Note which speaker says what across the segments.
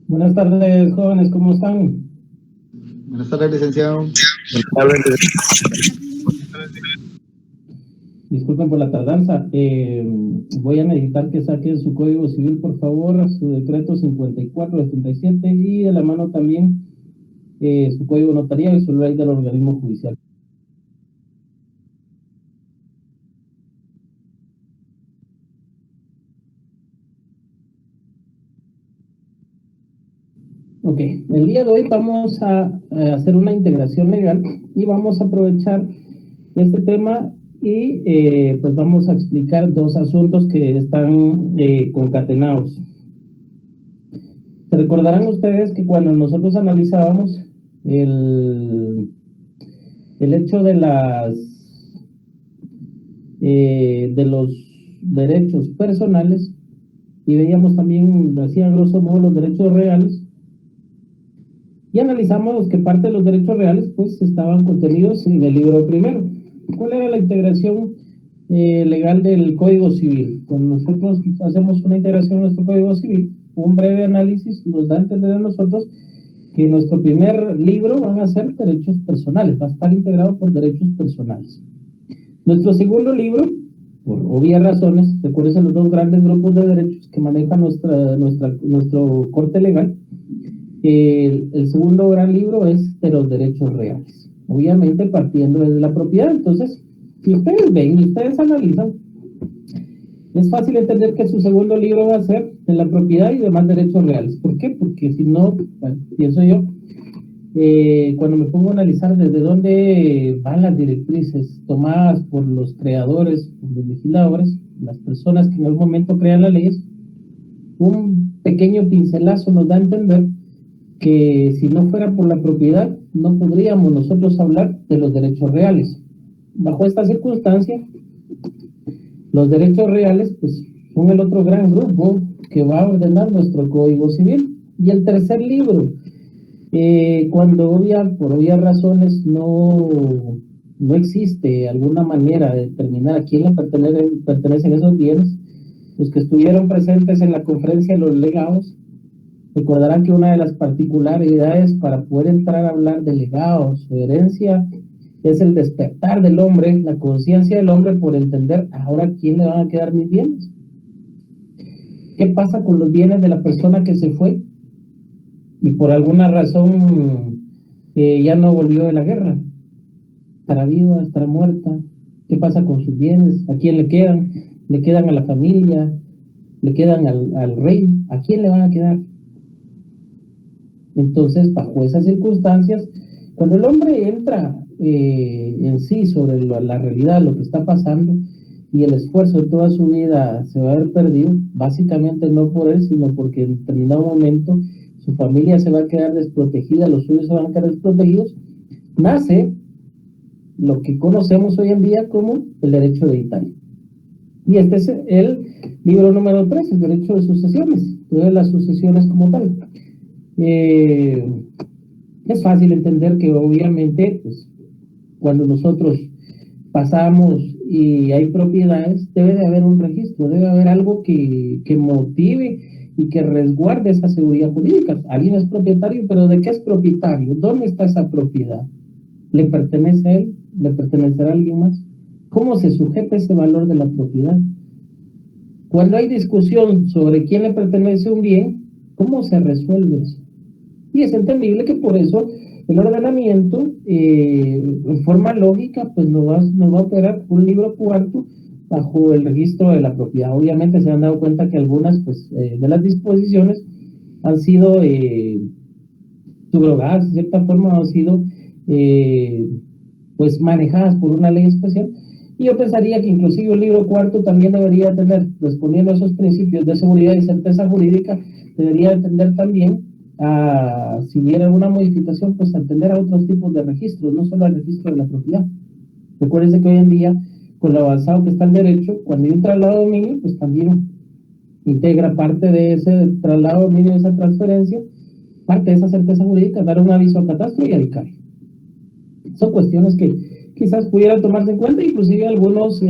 Speaker 1: Buenas tardes, jóvenes, ¿cómo están?
Speaker 2: Buenas tardes, licenciado.
Speaker 1: Disculpen por la tardanza. Voy a necesitar que saquen su código civil, por favor, su decreto 54 de 37 y de la mano también su código notarial y su ley del organismo judicial. Ok, el día de hoy vamos a hacer una integración legal y vamos a aprovechar este tema y pues vamos a explicar dos asuntos que están concatenados. Se recordarán ustedes que cuando nosotros analizábamos el hecho de de los derechos personales y veíamos también, así a grosso modo, los derechos reales, y analizamos que parte de los derechos reales pues estaban contenidos en el libro primero. ¿Cuál era la integración legal del Código Civil? Cuando nosotros hacemos una integración en nuestro Código Civil, un breve análisis nos da a entender a nosotros que nuestro primer libro van a ser derechos personales, va a estar integrado por derechos personales. Nuestro segundo libro, por obvias razones, recuerden los dos grandes grupos de derechos que maneja nuestro corte legal. El segundo gran libro es de los derechos reales, obviamente partiendo desde la propiedad. Entonces, si ustedes ven y ustedes analizan, es fácil entender que su segundo libro va a ser de la propiedad y demás derechos reales. ¿Por qué? Porque si no, bueno, pienso yo, cuando me pongo a analizar desde dónde van las directrices tomadas por los creadores, por los legisladores, las personas que en algún momento crean las leyes, un pequeño pincelazo nos da a entender que si no fuera por la propiedad, no podríamos nosotros hablar de los derechos reales. Bajo esta circunstancia, los derechos reales pues, son el otro gran grupo que va a ordenar nuestro Código Civil. Y el tercer libro, cuando por obvias razones no existe alguna manera de determinar a quién le pertenecen esos bienes, los que estuvieron presentes en la conferencia de los legados recordarán que una de las particularidades para poder entrar a hablar de legados o herencia es el despertar del hombre, la conciencia del hombre por entender ahora a quién le van a quedar mis bienes. ¿Qué pasa con los bienes de la persona que se fue y por alguna razón ya no volvió de la guerra? ¿Estará viva? ¿Estará muerta? ¿Qué pasa con sus bienes? ¿A quién le quedan? ¿Le quedan a la familia? ¿Le quedan al rey? ¿A quién le van a quedar? Entonces, bajo esas circunstancias, cuando el hombre entra en sí sobre la realidad, lo que está pasando, y el esfuerzo de toda su vida se va a ver perdido, básicamente no por él, sino porque en determinado momento su familia se va a quedar desprotegida, los suyos se van a quedar desprotegidos, nace lo que conocemos hoy en día como el derecho hereditario. Y este es el libro número 3, el derecho de sucesiones, de las sucesiones como tal. Es fácil entender que obviamente pues, cuando nosotros pasamos y hay propiedades, debe de haber un registro, debe haber algo que motive y que resguarde esa seguridad jurídica. Alguien es propietario, pero ¿de qué es propietario? ¿Dónde está esa propiedad? ¿Le pertenece a él? ¿Le pertenecerá a alguien más? ¿Cómo se sujeta ese valor de la propiedad? Cuando hay discusión sobre quién le pertenece un bien, ¿cómo se resuelve eso? Y es entendible que por eso el ordenamiento, en forma lógica, pues nos va a operar un libro cuarto bajo el registro de la propiedad. Obviamente se han dado cuenta que algunas pues, de las disposiciones han sido subrogadas, de cierta forma han sido pues manejadas por una ley especial. Y yo pensaría que inclusive el libro cuarto también debería tener, respondiendo a esos principios de seguridad y certeza jurídica, debería atender también si hubiera alguna modificación, pues atender a otros tipos de registros, no solo al registro de la propiedad. Recuérdense que hoy en día, con lo avanzado que está el derecho, cuando hay un traslado de dominio, pues también integra parte de ese traslado de dominio, de esa transferencia, parte de esa certeza jurídica, dar un aviso al catastro y al ICARE. Son cuestiones que quizás pudieran tomarse en cuenta, inclusive algunos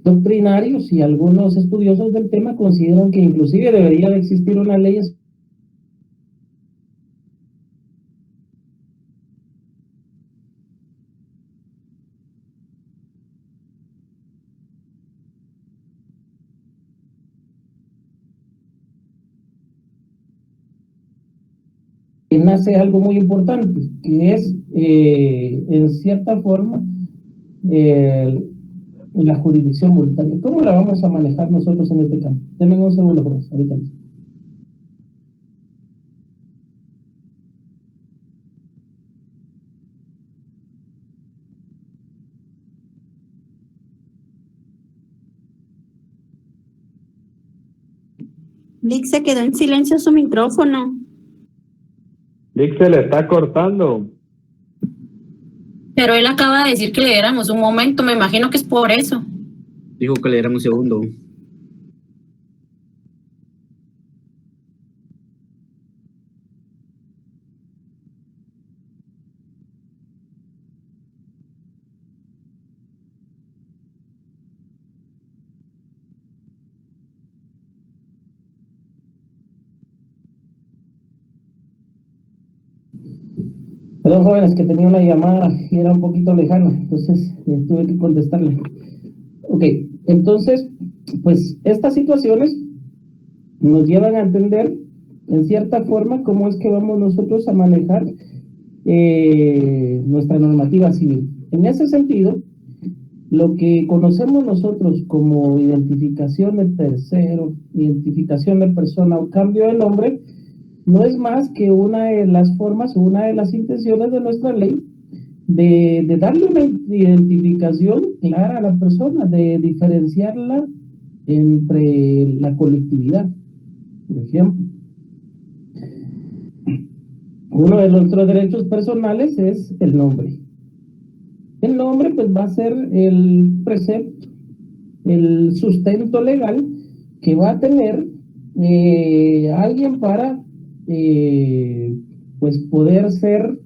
Speaker 1: doctrinarios y algunos estudiosos del tema consideran que inclusive debería de existir una ley que nace algo muy importante, que es, en cierta forma, eh, la jurisdicción voluntaria. ¿Cómo la vamos a manejar nosotros en este campo? Denme un segundo, por favor, ahorita mismo.
Speaker 3: Vic, se quedó en silencio su micrófono.
Speaker 4: Vic se le está cortando.
Speaker 3: Pero él acaba de decir que le diéramos un momento, me imagino que es por eso.
Speaker 5: Dijo que le diéramos un segundo.
Speaker 1: Perdón, jóvenes, que tenía una llamada y era un poquito lejana, entonces tuve que contestarle. Ok, entonces, pues estas situaciones nos llevan a entender, en cierta forma, cómo es que vamos nosotros a manejar nuestra normativa civil. En ese sentido, lo que conocemos nosotros como identificación de tercero, identificación de persona o cambio de nombre, no es más que una de las formas o una de las intenciones de nuestra ley de darle una identificación clara a la persona, de diferenciarla entre la colectividad. Por ejemplo, uno de nuestros derechos personales es el nombre. El nombre pues va a ser el precepto, el sustento legal que va a tener alguien para pues poder ser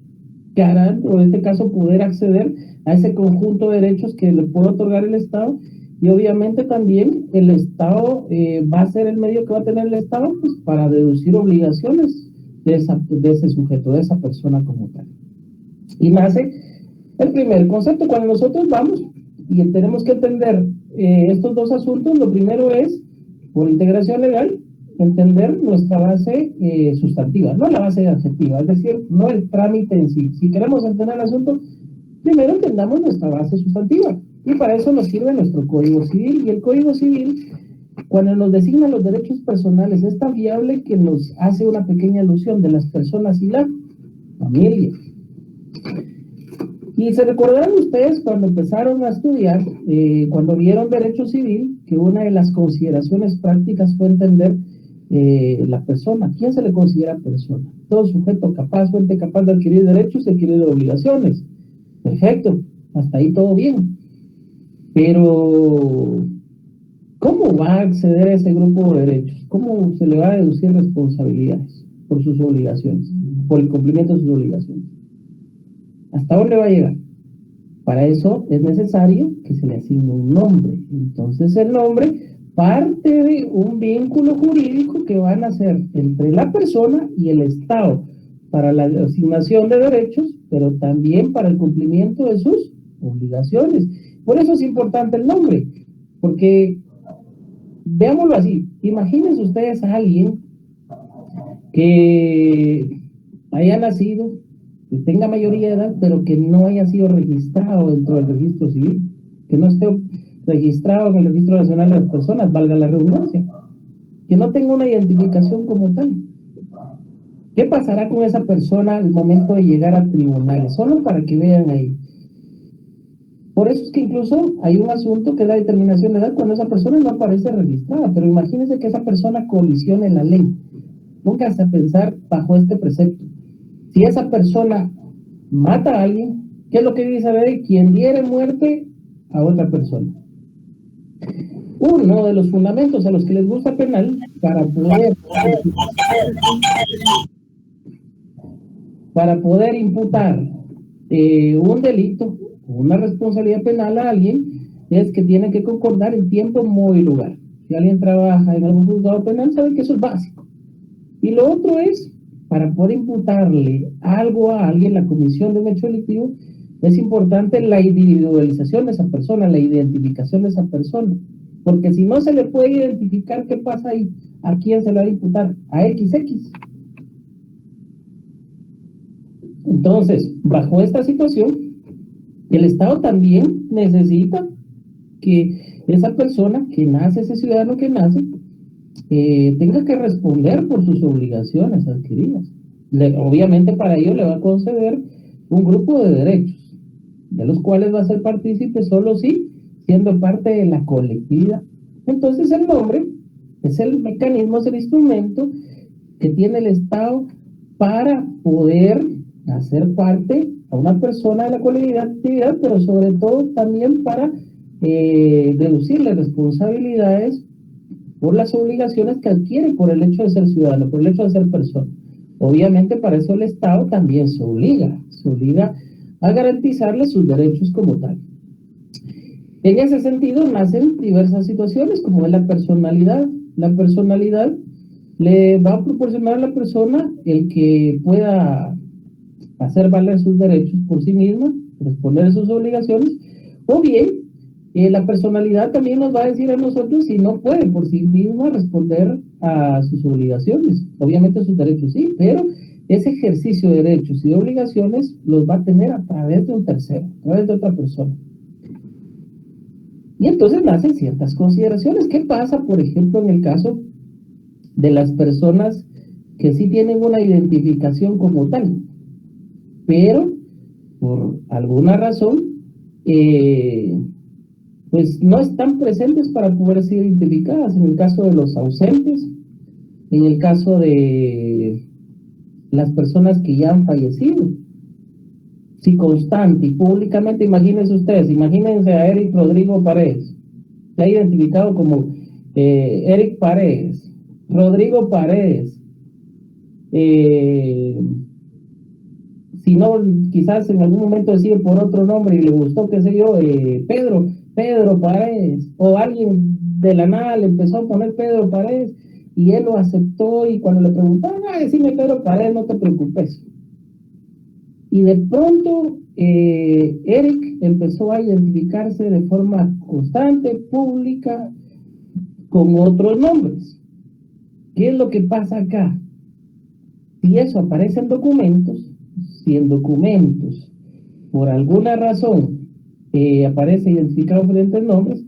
Speaker 1: garante, o en este caso poder acceder a ese conjunto de derechos que le puede otorgar el Estado. Y obviamente también el Estado va a ser el medio que va a tener el Estado pues, para deducir obligaciones de ese sujeto, de esa persona como tal. Y nace el primer concepto. Cuando nosotros vamos y tenemos que entender estos dos asuntos, lo primero es, por integración legal, entender nuestra base sustantiva, no la base adjetiva, es decir, no el trámite en sí. Si queremos entender el asunto, primero entendamos nuestra base sustantiva. Y para eso nos sirve nuestro Código Civil. Y el Código Civil, cuando nos designa los derechos personales, es tan viable que nos hace una pequeña alusión de las personas y la familia. Y se recordarán ustedes cuando empezaron a estudiar, cuando vieron derecho civil, que una de las consideraciones prácticas fue entender la persona. ¿Quién se le considera persona? Todo sujeto capaz, fuente capaz de adquirir derechos y adquirir obligaciones. Perfecto, hasta ahí todo bien. Pero, ¿cómo va a acceder a ese grupo de derechos? ¿Cómo se le va a deducir responsabilidades por sus obligaciones, por el cumplimiento de sus obligaciones? ¿Hasta dónde va a llegar? Para eso es necesario que se le asigne un nombre. Entonces el nombre parte de un vínculo jurídico que van a ser entre la persona y el Estado para la asignación de derechos, pero también para el cumplimiento de sus obligaciones. Por eso es importante el nombre, porque veámoslo así, imagínense ustedes a alguien que haya nacido, que tenga mayoría de edad, pero que no haya sido registrado dentro del registro civil, que no esté registrado en el Registro Nacional de las Personas, valga la redundancia, que no tenga una identificación como tal. ¿Qué pasará con esa persona al momento de llegar a tribunales? Solo para que vean ahí. Por eso es que incluso hay un asunto que es la determinación de edad cuando esa persona no aparece registrada, pero imagínense que esa persona colisione la ley. Pónganse a pensar bajo este precepto. Si esa persona mata a alguien, ¿qué es lo que dice la ley? Quien diere muerte a otra persona. Uno de los fundamentos a los que les gusta penal para poder imputar un delito, una responsabilidad penal a alguien, es que tiene que concordar en tiempo, modo y lugar. Si alguien trabaja en algún juzgado penal, sabe que eso es básico. Y lo otro es, para poder imputarle algo a alguien, la comisión de un hecho delictivo, es importante la individualización de esa persona, la identificación de esa persona. Porque si no se le puede identificar, ¿qué pasa ahí? ¿A quién se le va a imputar? A XX. Entonces, bajo esta situación, el Estado también necesita que esa persona que nace, ese ciudadano que nace, tenga que responder por sus obligaciones adquiridas. Obviamente para ello le va a conceder un grupo de derechos, de los cuales va a ser partícipe solo si siendo parte de la colectividad. Entonces el nombre es el mecanismo, es el instrumento que tiene el Estado para poder hacer parte a una persona de la colectividad, pero sobre todo también para deducirle responsabilidades por las obligaciones que adquiere por el hecho de ser ciudadano, por el hecho de ser persona. Obviamente para eso el Estado también se obliga a garantizarle sus derechos como tal. En ese sentido nacen diversas situaciones como es la personalidad. La personalidad le va a proporcionar a la persona el que pueda hacer valer sus derechos por sí misma, responder a sus obligaciones, o bien la personalidad también nos va a decir a nosotros si no puede por sí misma responder a sus obligaciones. Obviamente sus derechos sí, pero ese ejercicio de derechos y de obligaciones los va a tener a través de un tercero, a través de otra persona. Y entonces nacen ciertas consideraciones. ¿Qué pasa, por ejemplo, en el caso de las personas que sí tienen una identificación como tal, pero por alguna razón pues no están presentes para poder ser identificadas? En el caso de los ausentes, en el caso de las personas que ya han fallecido. Si constante y públicamente, imagínense a Eric Rodrigo Paredes, se ha identificado como Eric Paredes, Rodrigo Paredes, si no, quizás en algún momento decide por otro nombre y le gustó, qué sé yo, Pedro Paredes, o alguien de la nada le empezó a poner Pedro Paredes y él lo aceptó, y cuando le preguntaron, decime Pedro Paredes, no te preocupes. Y de pronto Eric empezó a identificarse de forma constante, pública, con otros nombres. ¿Qué es lo que pasa acá? Si eso aparece en documentos, si en documentos por alguna razón aparece identificado diferentes nombres,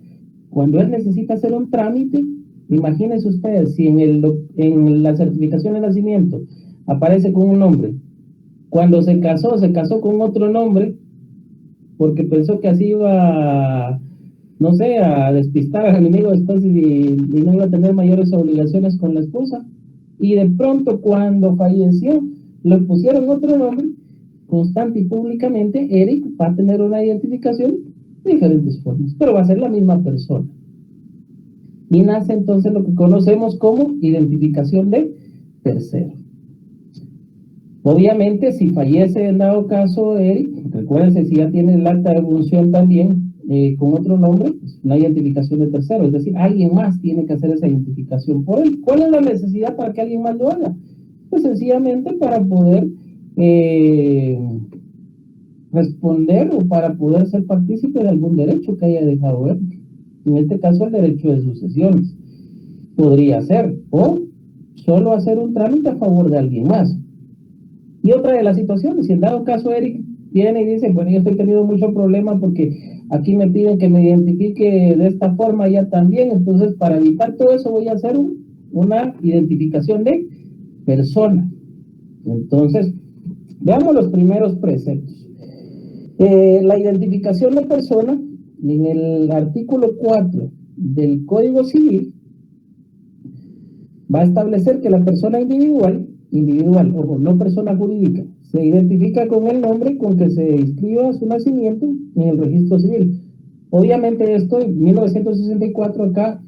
Speaker 1: cuando él necesita hacer un trámite, imagínense ustedes, si en la certificación de nacimiento aparece con un nombre, cuando se casó con otro nombre, porque pensó que así iba, no sé, a despistar al enemigo después y no iba a tener mayores obligaciones con la esposa, y de pronto cuando falleció le pusieron otro nombre, constante y públicamente, Eric va a tener una identificación de diferentes formas, pero va a ser la misma persona. Y nace entonces lo que conocemos como identificación de tercero. Obviamente, si fallece en dado caso Eric, recuérdense, si ya tiene el acta de función también con otro nombre, pues una identificación de tercero, es decir, alguien más tiene que hacer esa identificación por él. ¿Cuál es la necesidad para que alguien más lo haga? Pues sencillamente para poder responder o para poder ser partícipe de algún derecho que haya dejado él. En este caso, el derecho de sucesiones podría ser, o solo hacer un trámite a favor de alguien más. Y otra de las situaciones, si en dado caso Eric viene y dice, bueno, yo estoy teniendo mucho problema porque aquí me piden que me identifique de esta forma ya también, entonces para evitar todo eso voy a hacer una identificación de persona. Entonces, veamos los primeros preceptos. La identificación de persona, en el artículo 4 del Código Civil, va a establecer que la persona individual, ojo, no persona jurídica, se identifica con el nombre con que se inscriba su nacimiento en el registro civil. Obviamente esto en 1964 acá,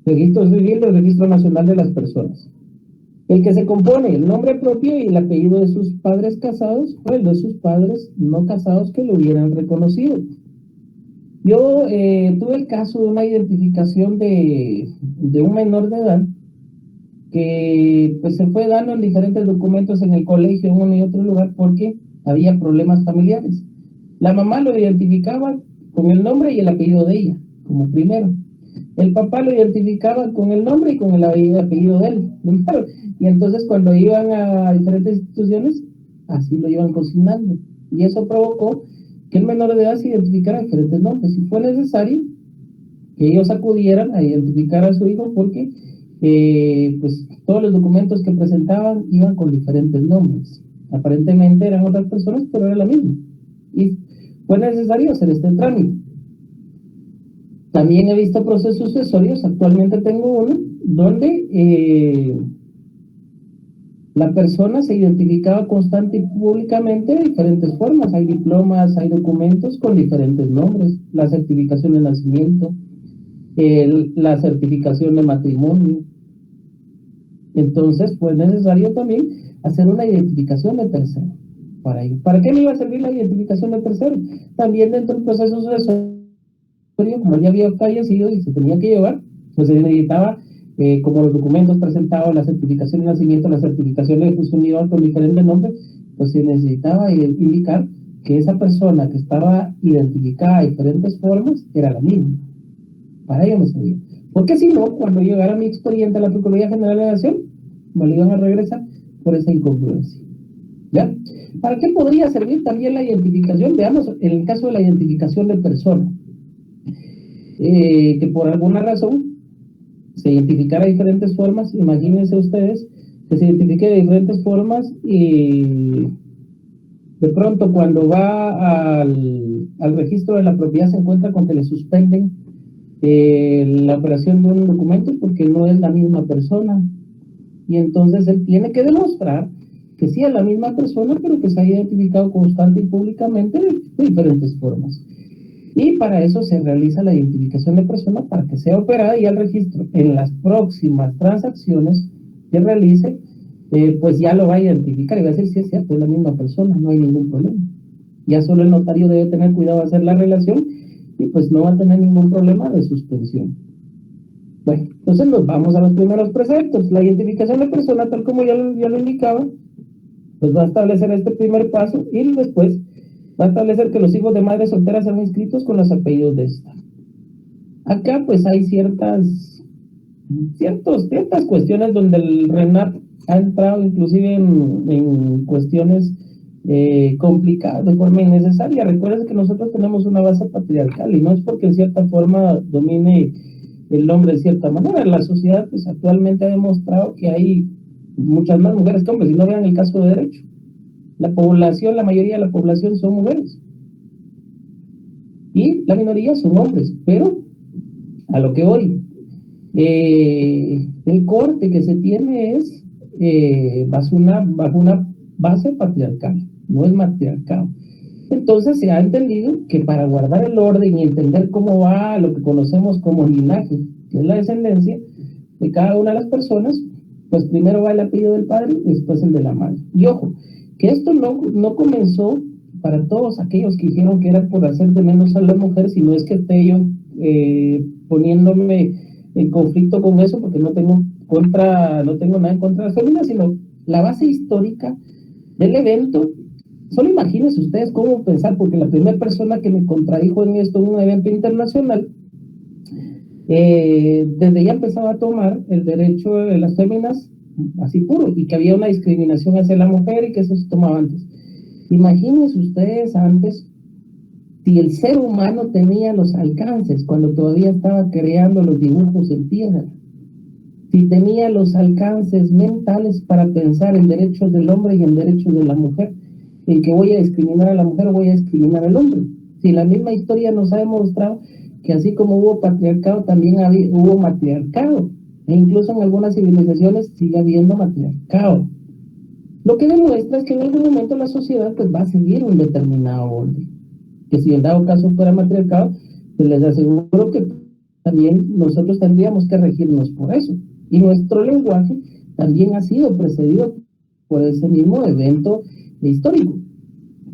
Speaker 1: registro civil del Registro Nacional de las Personas. El que se compone el nombre propio y el apellido de sus padres casados o el de sus padres no casados que lo hubieran reconocido. Yo tuve el caso de una identificación de un menor de edad que pues se fue dando en diferentes documentos en el colegio, en uno y otro lugar, porque había problemas familiares. La mamá lo identificaba con el nombre y el apellido de ella, como primero. El papá lo identificaba con el nombre y con el apellido de él, primero. Y entonces cuando iban a diferentes instituciones, así lo iban cocinando. Y eso provocó que el menor de edad se identificara diferentes nombres. Y fue necesario que ellos acudieran a identificar a su hijo porque pues todos los documentos que presentaban iban con diferentes nombres. Aparentemente eran otras personas, pero era la misma. Y fue necesario hacer este trámite. También he visto procesos sucesorios, actualmente tengo uno, donde la persona se identificaba constante y públicamente de diferentes formas. Hay diplomas, hay documentos con diferentes nombres, la certificación de nacimiento, la certificación de matrimonio. Entonces fue necesario también hacer una identificación de tercero para ello. ¿Para qué me iba a servir la identificación de tercero? También dentro del proceso sucesorio, como ya había fallecido y se tenía que llevar, pues se necesitaba, como los documentos presentados, la certificación de nacimiento, la certificación de fusión con diferentes nombres, pues se necesitaba indicar que esa persona que estaba identificada de diferentes formas era la misma. Para ello me servía. Porque si no, cuando llegara mi expediente a la Procuraduría General de la Nación, me lo iban a regresar por esa incongruencia. ¿Ya? ¿Para qué podría servir también la identificación? Veamos, en el caso de la identificación de persona, que por alguna razón se identificara de diferentes formas. Imagínense ustedes que se identifique de diferentes formas y de pronto cuando va al registro de la propiedad se encuentra con que le suspenden la operación de un documento porque no es la misma persona. Y entonces él tiene que demostrar que sí es la misma persona, pero que se ha identificado constante y públicamente de diferentes formas. Y para eso se realiza la identificación de persona para que sea operada y el registro en las próximas transacciones que realice, pues ya lo va a identificar y va a decir si es cierto, es la misma persona, no hay ningún problema. Ya solo el notario debe tener cuidado de hacer la relación y pues no va a tener ningún problema de suspensión. Bueno, entonces nos vamos a los primeros preceptos. La identificación de persona, tal como ya lo indicaba, pues va a establecer este primer paso y después va a establecer que los hijos de madres solteras sean inscritos con los apellidos de esta. Acá pues hay ciertas cuestiones donde el RENAP ha entrado inclusive en cuestiones complicadas de forma innecesaria. Recuerden que nosotros tenemos una base patriarcal y no es porque en cierta forma domine el hombre de cierta manera. La sociedad pues actualmente ha demostrado que hay muchas más mujeres que hombres, y no vean el caso de derecho. La población, la mayoría de la población son mujeres y la minoría son hombres, pero a lo que voy, el corte que se tiene es bajo una base patriarcal, no es matriarcado. Entonces se ha entendido que para guardar el orden y entender cómo va lo que conocemos como linaje, que es la descendencia de cada una de las personas, pues primero va el apellido del padre y después el de la madre. Y ojo, que esto no comenzó para todos aquellos que dijeron que era por hacer de menos a la mujer, sino es que esté yo poniéndome en conflicto con eso, porque no tengo nada en contra de las féminas, sino la base histórica del evento. Solo imagínense ustedes cómo pensar, porque la primera persona que me contradijo en esto en un evento internacional, desde ya empezaba a tomar el derecho de las féminas así puro, y que había una discriminación hacia la mujer y que eso se tomaba antes. Imagínense ustedes antes, si el ser humano tenía los alcances cuando todavía estaba creando los dibujos en tierra, si tenía los alcances mentales para pensar en derechos del hombre y en derechos de la mujer, en que voy a discriminar a la mujer o voy a discriminar al hombre. Si la misma historia nos ha demostrado que así como hubo patriarcado, también hubo matriarcado, e incluso en algunas civilizaciones sigue habiendo matriarcado. Lo que demuestra es que en algún momento la sociedad pues va a seguir un determinado orden, que si en dado caso fuera matriarcado, pues les aseguro que también nosotros tendríamos que regirnos por eso, y nuestro lenguaje también ha sido precedido por ese mismo evento histórico.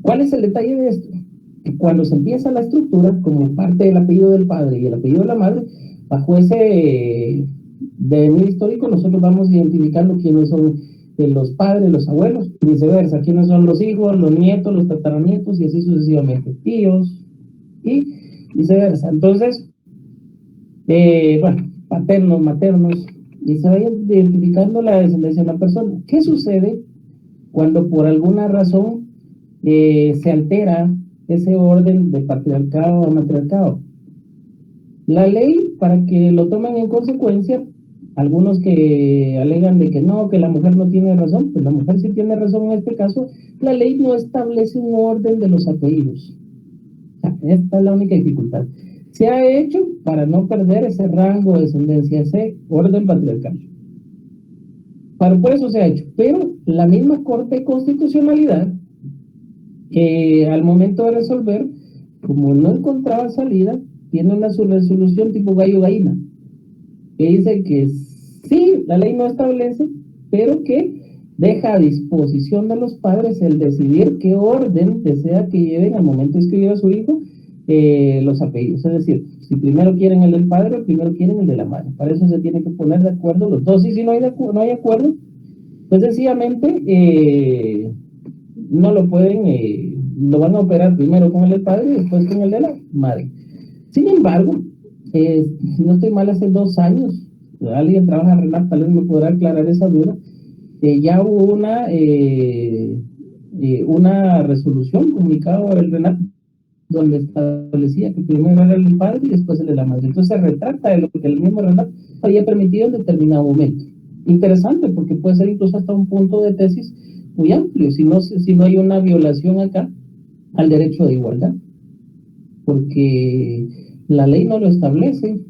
Speaker 1: ¿Cuál es el detalle de esto? que cuando se empieza la estructura, como parte del apellido del padre y el apellido de la madre, bajo ese devenir histórico, nosotros vamos identificando quiénes son los padres, los abuelos, y viceversa, quiénes son los hijos, los nietos, los tataranietos, y así sucesivamente, tíos, y viceversa. Entonces, bueno, paternos, maternos, y se va identificando la descendencia de una persona. ¿Qué sucede cuando por alguna razón se altera ese orden de patriarcado a matriarcado? La ley, para que lo tomen en consecuencia, algunos que alegan de que no, que la mujer no tiene razón, pues la mujer sí tiene razón en este caso, la ley no establece un orden de los apellidos. O sea, esta es la única dificultad. Se ha hecho para no perder ese rango de descendencia, ese orden patriarcal. Por eso se ha hecho. Pero la misma Corte de Constitucionalidad, al momento de resolver, como no encontraba salida, tiene una resolución tipo gallo-gallina, que dice que sí, la ley no establece, pero que deja a disposición de los padres el decidir qué orden desea que lleven al momento de escribir a su hijo los apellidos. Es decir, si primero quieren el del padre o primero quieren el de la madre. Para eso se tiene que poner de acuerdo los dos. Y si no hay acuerdo, pues sencillamente no lo pueden, lo van a operar primero con el del padre y después con el de la madre. Sin embargo, si no estoy mal, hace 2 años, alguien trabaja, Renat, tal vez me podrá aclarar esa duda, ya hubo una resolución comunicada por el Renat donde establecía que primero era el padre y después el de la madre. Entonces se retrata de lo que el mismo Renat había permitido en determinado momento. Interesante, porque puede ser incluso hasta un punto de tesis muy amplio, si no hay una violación acá al derecho de igualdad, porque la ley no lo establece.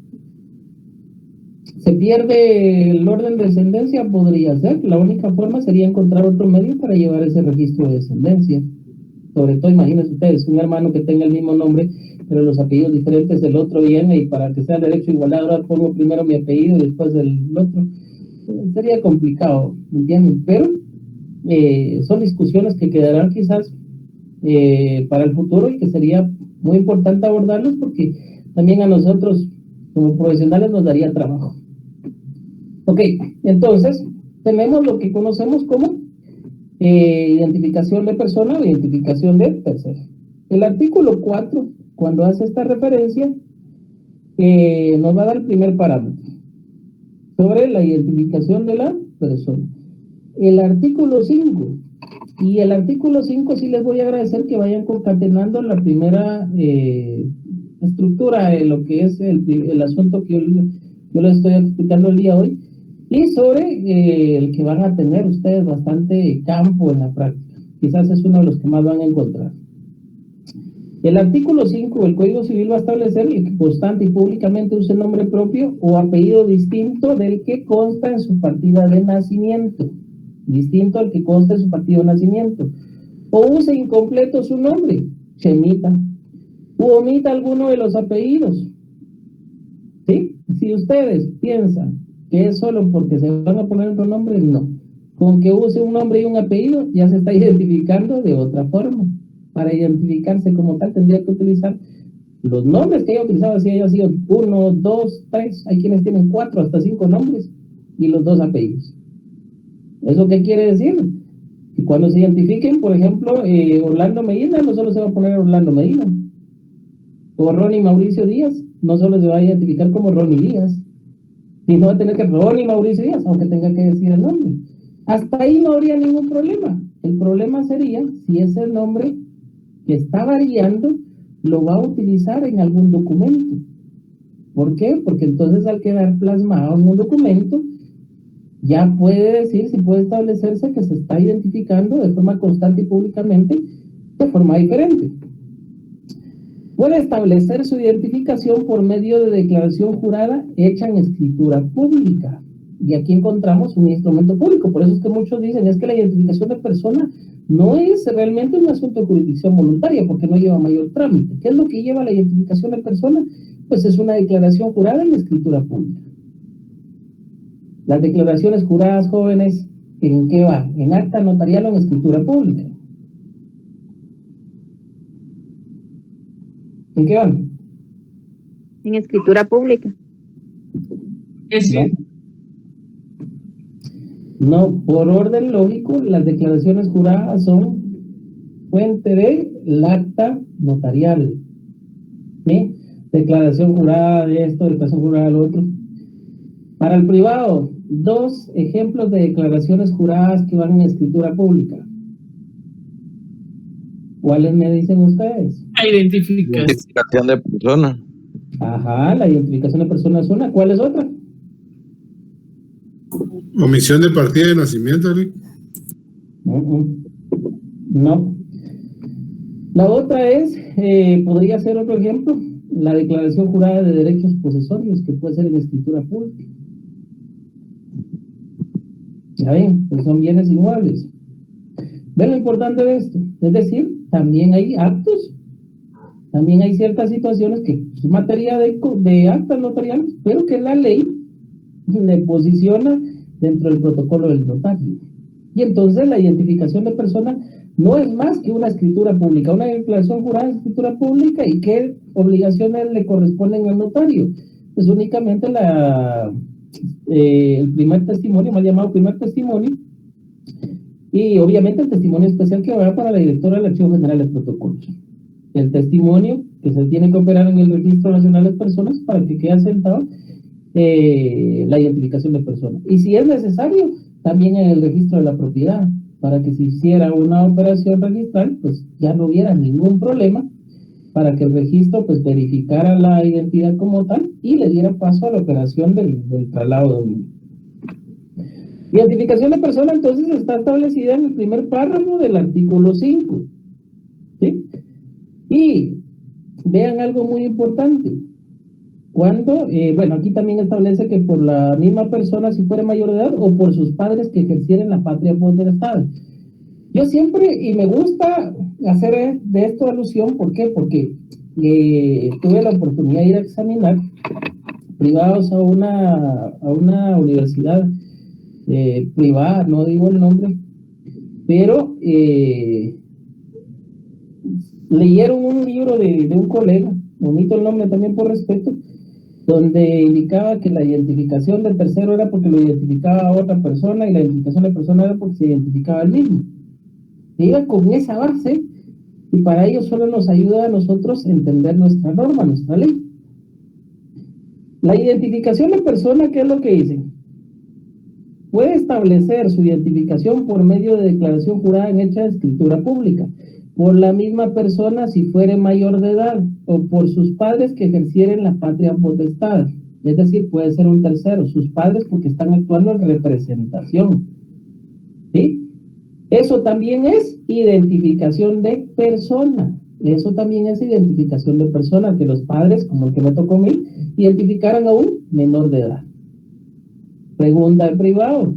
Speaker 1: ¿Se pierde el orden de descendencia? Podría ser. La única forma sería encontrar otro medio para llevar ese registro de descendencia. Sobre todo, imagínense ustedes, un hermano que tenga el mismo nombre, pero los apellidos diferentes, el otro viene y para que sea derecho de igualdad, ahora pongo primero mi apellido y después el otro. Sería complicado, ¿me entienden? Pero son discusiones que quedarán quizás para el futuro y que sería muy importante abordarlos porque también a nosotros como profesionales nos daría trabajo. Ok, entonces tenemos lo que conocemos como identificación de persona o identificación de tercero. El artículo 4, cuando hace esta referencia, nos va a dar el primer parámetro sobre la identificación de la persona. El artículo 5 y el artículo 5 sí les voy a agradecer que vayan concatenando la primera estructura de lo que es el asunto que yo les estoy explicando el día de hoy, y sobre el que van a tener ustedes bastante campo en la práctica. Quizás es uno de los que más van a encontrar. El artículo 5 del Código Civil va a establecer el que constante y públicamente use nombre propio o apellido distinto del que consta en su partida de nacimiento. Distinto al que consta en su partida de nacimiento. O use incompleto su nombre, Chemita. U omita alguno de los apellidos. ¿Sí? Si ustedes piensan que es solo porque se van a poner otro nombre, no. Con que use un nombre y un apellido ya se está identificando de otra forma. Para identificarse como tal tendría que utilizar los nombres que haya utilizado, si haya sido 1, 2, 3, hay quienes tienen 4 hasta 5 nombres y los 2 apellidos. ¿Eso qué quiere decir? Que cuando se identifiquen, por ejemplo, Orlando Medina, no solo se va a poner Orlando Medina, o Ronnie Mauricio Díaz, no solo se va a identificar como Ronnie Díaz, sino va a tener que Ronnie Mauricio Díaz, aunque tenga que decir el nombre. Hasta ahí no habría ningún problema. El problema sería si ese nombre que está variando lo va a utilizar en algún documento. ¿Por qué? Porque entonces al quedar plasmado en un documento, ya puede decir, si puede establecerse que se está identificando de forma constante y públicamente de forma diferente. Puede establecer su identificación por medio de declaración jurada hecha en escritura pública. Y aquí encontramos un instrumento público. Por eso es que muchos dicen es que la identificación de persona no es realmente un asunto de jurisdicción voluntaria porque no lleva mayor trámite. ¿Qué es lo que lleva la identificación de persona? Pues es una declaración jurada en escritura pública. Las declaraciones juradas, jóvenes, ¿en qué va? ¿En acta notarial o en escritura pública? ¿En qué van?
Speaker 6: En escritura pública.
Speaker 1: No, por orden lógico, las declaraciones juradas son fuente del acta notarial. ¿Sí? Declaración jurada de esto, declaración jurada de lo otro. Para el privado, 2 ejemplos de declaraciones juradas que van en escritura pública. ¿Cuáles me dicen ustedes?
Speaker 7: Identificación de persona.
Speaker 1: Ajá, la identificación de persona es una. ¿Cuál es otra?
Speaker 8: Omisión de partida de nacimiento, ¿no?
Speaker 1: No. La otra es, podría ser otro ejemplo, la declaración jurada de derechos posesorios, que puede ser en escritura pública. Ya ven, pues son bienes inmuebles. ¿Ven lo importante de esto? Es decir, también hay actos, también hay ciertas situaciones que es materia de actas notariales, pero que la ley le posiciona dentro del protocolo del notario. Y entonces la identificación de persona no es más que una escritura pública, una declaración jurada de escritura pública. ¿Y qué obligaciones le corresponden al notario? Pues únicamente el primer testimonio, mal llamado primer testimonio, y obviamente el testimonio especial que va para la directora del Archivo General de Protocolos. El testimonio que se tiene que operar en el Registro Nacional de Personas para que quede asentado la identificación de personas. Y si es necesario, también en el registro de la propiedad, para que si hiciera una operación registral, pues ya no hubiera ningún problema, para que el registro pues verificara la identidad como tal y le diera paso a la operación del traslado de un. Identificación de persona entonces está establecida en el primer párrafo del artículo 5. ¿Sí? Y vean algo muy importante. Cuando, bueno, aquí también establece que por la misma persona si fuera mayor de edad o por sus padres que ejercieren la patria potestad. Yo siempre, y me gusta hacer de esto alusión, ¿por qué? Porque tuve la oportunidad de ir a examinar privados a una universidad privada, no digo el nombre, pero leyeron un libro de un colega, omito el nombre también por respeto, donde indicaba que la identificación del tercero era porque lo identificaba a otra persona y la identificación de persona era porque se identificaba al mismo. Se iba con esa base y para ello solo nos ayuda a nosotros entender nuestra norma, nuestra ley. La identificación de persona, ¿qué es lo que dice? Puede establecer su identificación por medio de declaración jurada en hecha de escritura pública, por la misma persona si fuere mayor de edad, o por sus padres que ejercieren la patria potestad. Es decir, puede ser un tercero, sus padres porque están actuando en representación. ¿Sí? Eso también es identificación de persona. Eso también es identificación de persona, que los padres, como el que me tocó a mí, identificaran a un menor de edad. Pregunta en privado.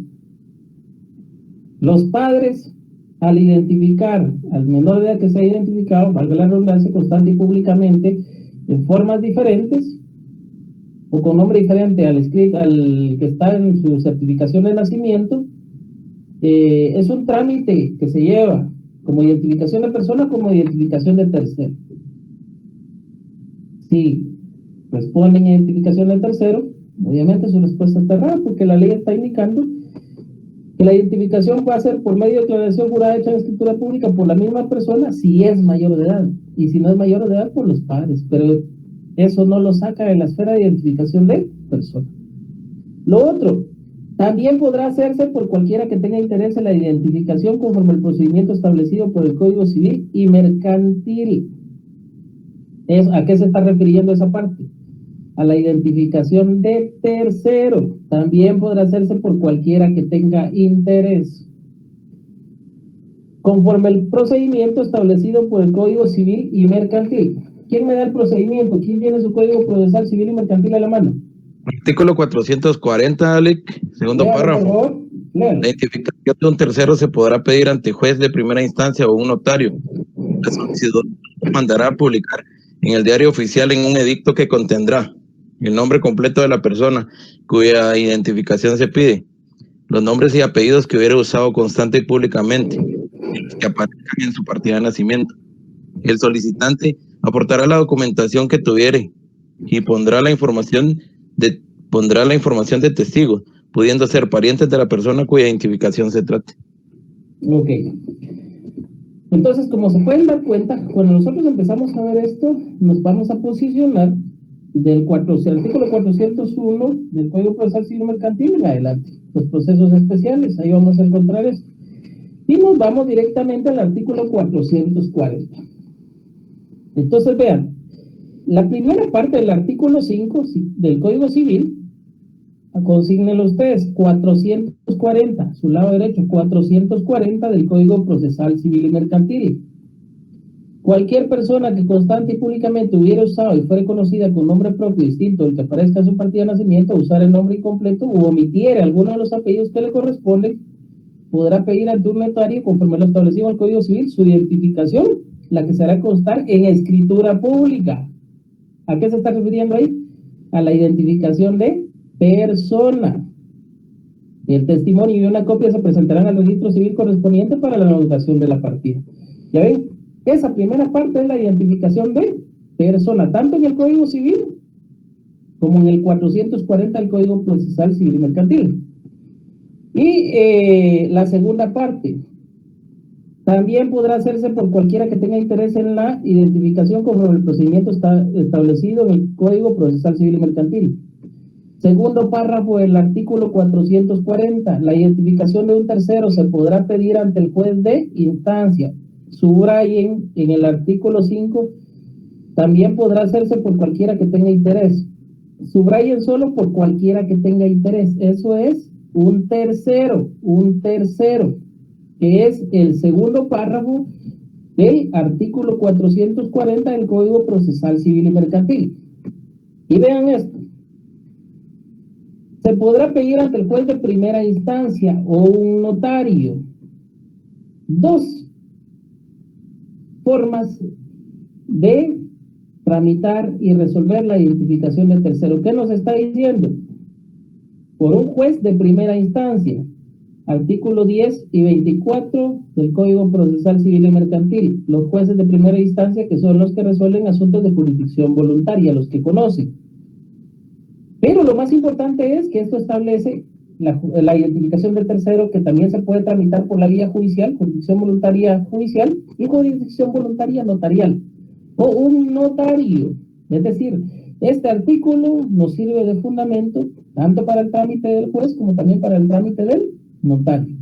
Speaker 1: Los padres, al identificar al menor de edad que se ha identificado, valga la redundancia, constante y públicamente, en formas diferentes, o con nombre diferente al que está en su certificación de nacimiento, es un trámite que se lleva como identificación de persona, como identificación de tercero. Si responden identificación de tercero, obviamente su respuesta está errada, porque la ley está indicando que la identificación puede ser por medio de declaración jurada hecha en escritura pública por la misma persona si es mayor de edad, y si no es mayor de edad por los padres, pero eso no lo saca de la esfera de identificación de persona. Lo otro, también podrá hacerse por cualquiera que tenga interés en la identificación conforme al procedimiento establecido por el Código Civil y Mercantil. ¿A qué se está refiriendo esa parte? A la identificación de tercero. También podrá hacerse por cualquiera que tenga interés. Conforme el procedimiento establecido por el Código Civil y Mercantil. ¿Quién me da el procedimiento? ¿Quién tiene su Código Procesal Civil y Mercantil a la mano?
Speaker 7: Artículo 440, Alec, segundo párrafo. La identificación de un tercero se podrá pedir ante juez de primera instancia o un notario. La solicitud mandará a publicar en el diario oficial en un edicto que contendrá el nombre completo de la persona cuya identificación se pide, los nombres y apellidos que hubiera usado constante y públicamente, que aparezcan en su partida de nacimiento. El solicitante aportará la documentación que tuviere y pondrá la información de testigo, pudiendo ser parientes de la persona cuya identificación se trate.
Speaker 1: Ok. Entonces, como se pueden dar cuenta, cuando nosotros empezamos a ver esto, nos vamos a posicionar del artículo 401 del Código Procesal Civil Mercantil en adelante, los procesos especiales, ahí vamos a encontrar esto. Y nos vamos directamente al artículo 440. Entonces, vean, la primera parte del artículo 5 del Código Civil, consígnenlo ustedes, 440, su lado derecho, 440 del Código Procesal Civil y Mercantil. Cualquier persona que constante y públicamente hubiera usado y fuera conocida con nombre propio distinto del que aparezca en su partida de nacimiento, usar el nombre incompleto u omitiera alguno de los apellidos que le corresponden, podrá pedir ante un notario, conforme lo establecido en el Código Civil, su identificación, la que se hará constar en escritura pública. ¿A qué se está refiriendo ahí? A la identificación de persona. El testimonio y una copia se presentarán al registro civil correspondiente para la anotación de la partida. ¿Ya ven? Esa primera parte es la identificación de persona, tanto en el Código Civil como en el 440 del Código Procesal Civil y Mercantil. Y la segunda parte también podrá hacerse por cualquiera que tenga interés en la identificación conforme el procedimiento está establecido en el Código Procesal Civil y Mercantil. Segundo párrafo del artículo 440, la identificación de un tercero se podrá pedir ante el juez de instancia. Subrayen en el artículo 5, también podrá hacerse por cualquiera que tenga interés. Subrayen solo por cualquiera que tenga interés. Eso es un tercero, que es el segundo párrafo del artículo 440 del Código Procesal Civil y Mercantil. Y vean esto. Se podrá pedir ante el juez de primera instancia o un notario. Dos formas de tramitar y resolver la identificación del tercero. ¿Qué nos está diciendo? Por un juez de primera instancia, artículo 10 y 24 del Código Procesal Civil y Mercantil. Los jueces de primera instancia, que son los que resuelven asuntos de jurisdicción voluntaria, los que conocen. Pero lo más importante es que esto establece la identificación del tercero, que también se puede tramitar por la vía judicial, jurisdicción voluntaria judicial y jurisdicción voluntaria notarial, o un notario. Es decir, este artículo nos sirve de fundamento tanto para el trámite del juez como también para el trámite del notario.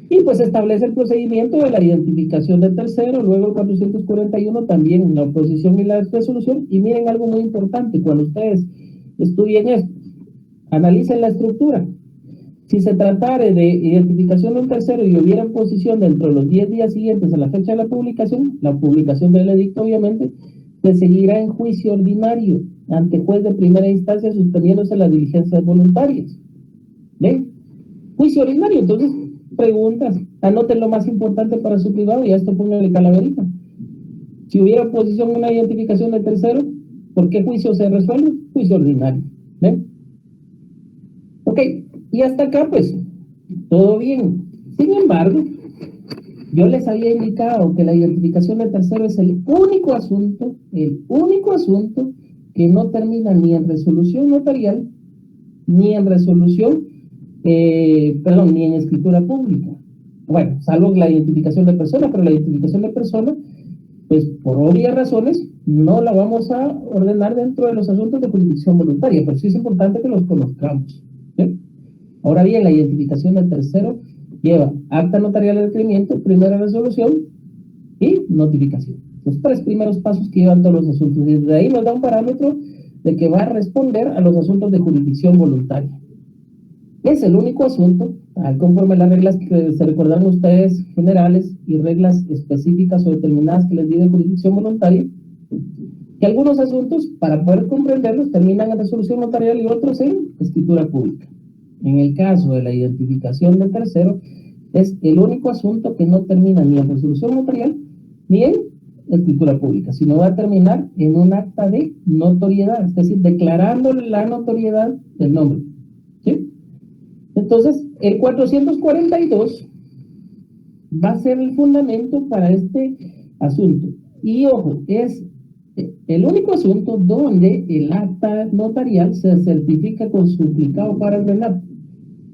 Speaker 1: Y pues establece el procedimiento de la identificación del tercero, luego el 441 también la oposición y la resolución. Y miren algo muy importante, cuando ustedes estudien esto, analicen la estructura. Si se tratara de identificación de un tercero y hubiera posición dentro de los 10 días siguientes a la fecha de la publicación del edicto obviamente, se seguirá en juicio ordinario ante juez de primera instancia, suspendiéndose las diligencias voluntarias. ¿Ven? Juicio ordinario. Entonces, preguntas, anoten lo más importante para su privado y a esto pónganle calaverita. Si hubiera oposición a una identificación de tercero, ¿por qué juicio se resuelve? Juicio ordinario. ¿Ven? Ok, y hasta acá pues, todo bien. Sin embargo, yo les había indicado que la identificación de tercero es el único asunto que no termina ni en resolución notarial, ni en resolución, ni en escritura pública. Bueno, salvo la identificación de persona, pero la identificación de persona, pues por obvias razones, no la vamos a ordenar dentro de los asuntos de jurisdicción voluntaria, pero sí es importante que los conozcamos. ¿Sí? Ahora bien, la identificación del tercero lleva acta notarial de requerimiento, primera resolución y notificación. Los 3 primeros pasos que llevan todos los asuntos. Y desde ahí nos da un parámetro de que va a responder a los asuntos de jurisdicción voluntaria. Es el único asunto, conforme las reglas que se recordaron ustedes generales y reglas específicas o determinadas que les di de jurisdicción voluntaria, que algunos asuntos, para poder comprenderlos, terminan en resolución notarial y otros en escritura pública. En el caso de la identificación de tercero, es el único asunto que no termina ni en resolución notarial ni en escritura pública, sino va a terminar en un acta de notoriedad, es decir, declarando la notoriedad del nombre. ¿Sí? Entonces, el 442 va a ser el fundamento para este asunto. Y ojo, es el único asunto donde el acta notarial se certifica con suplicado para el RENAP.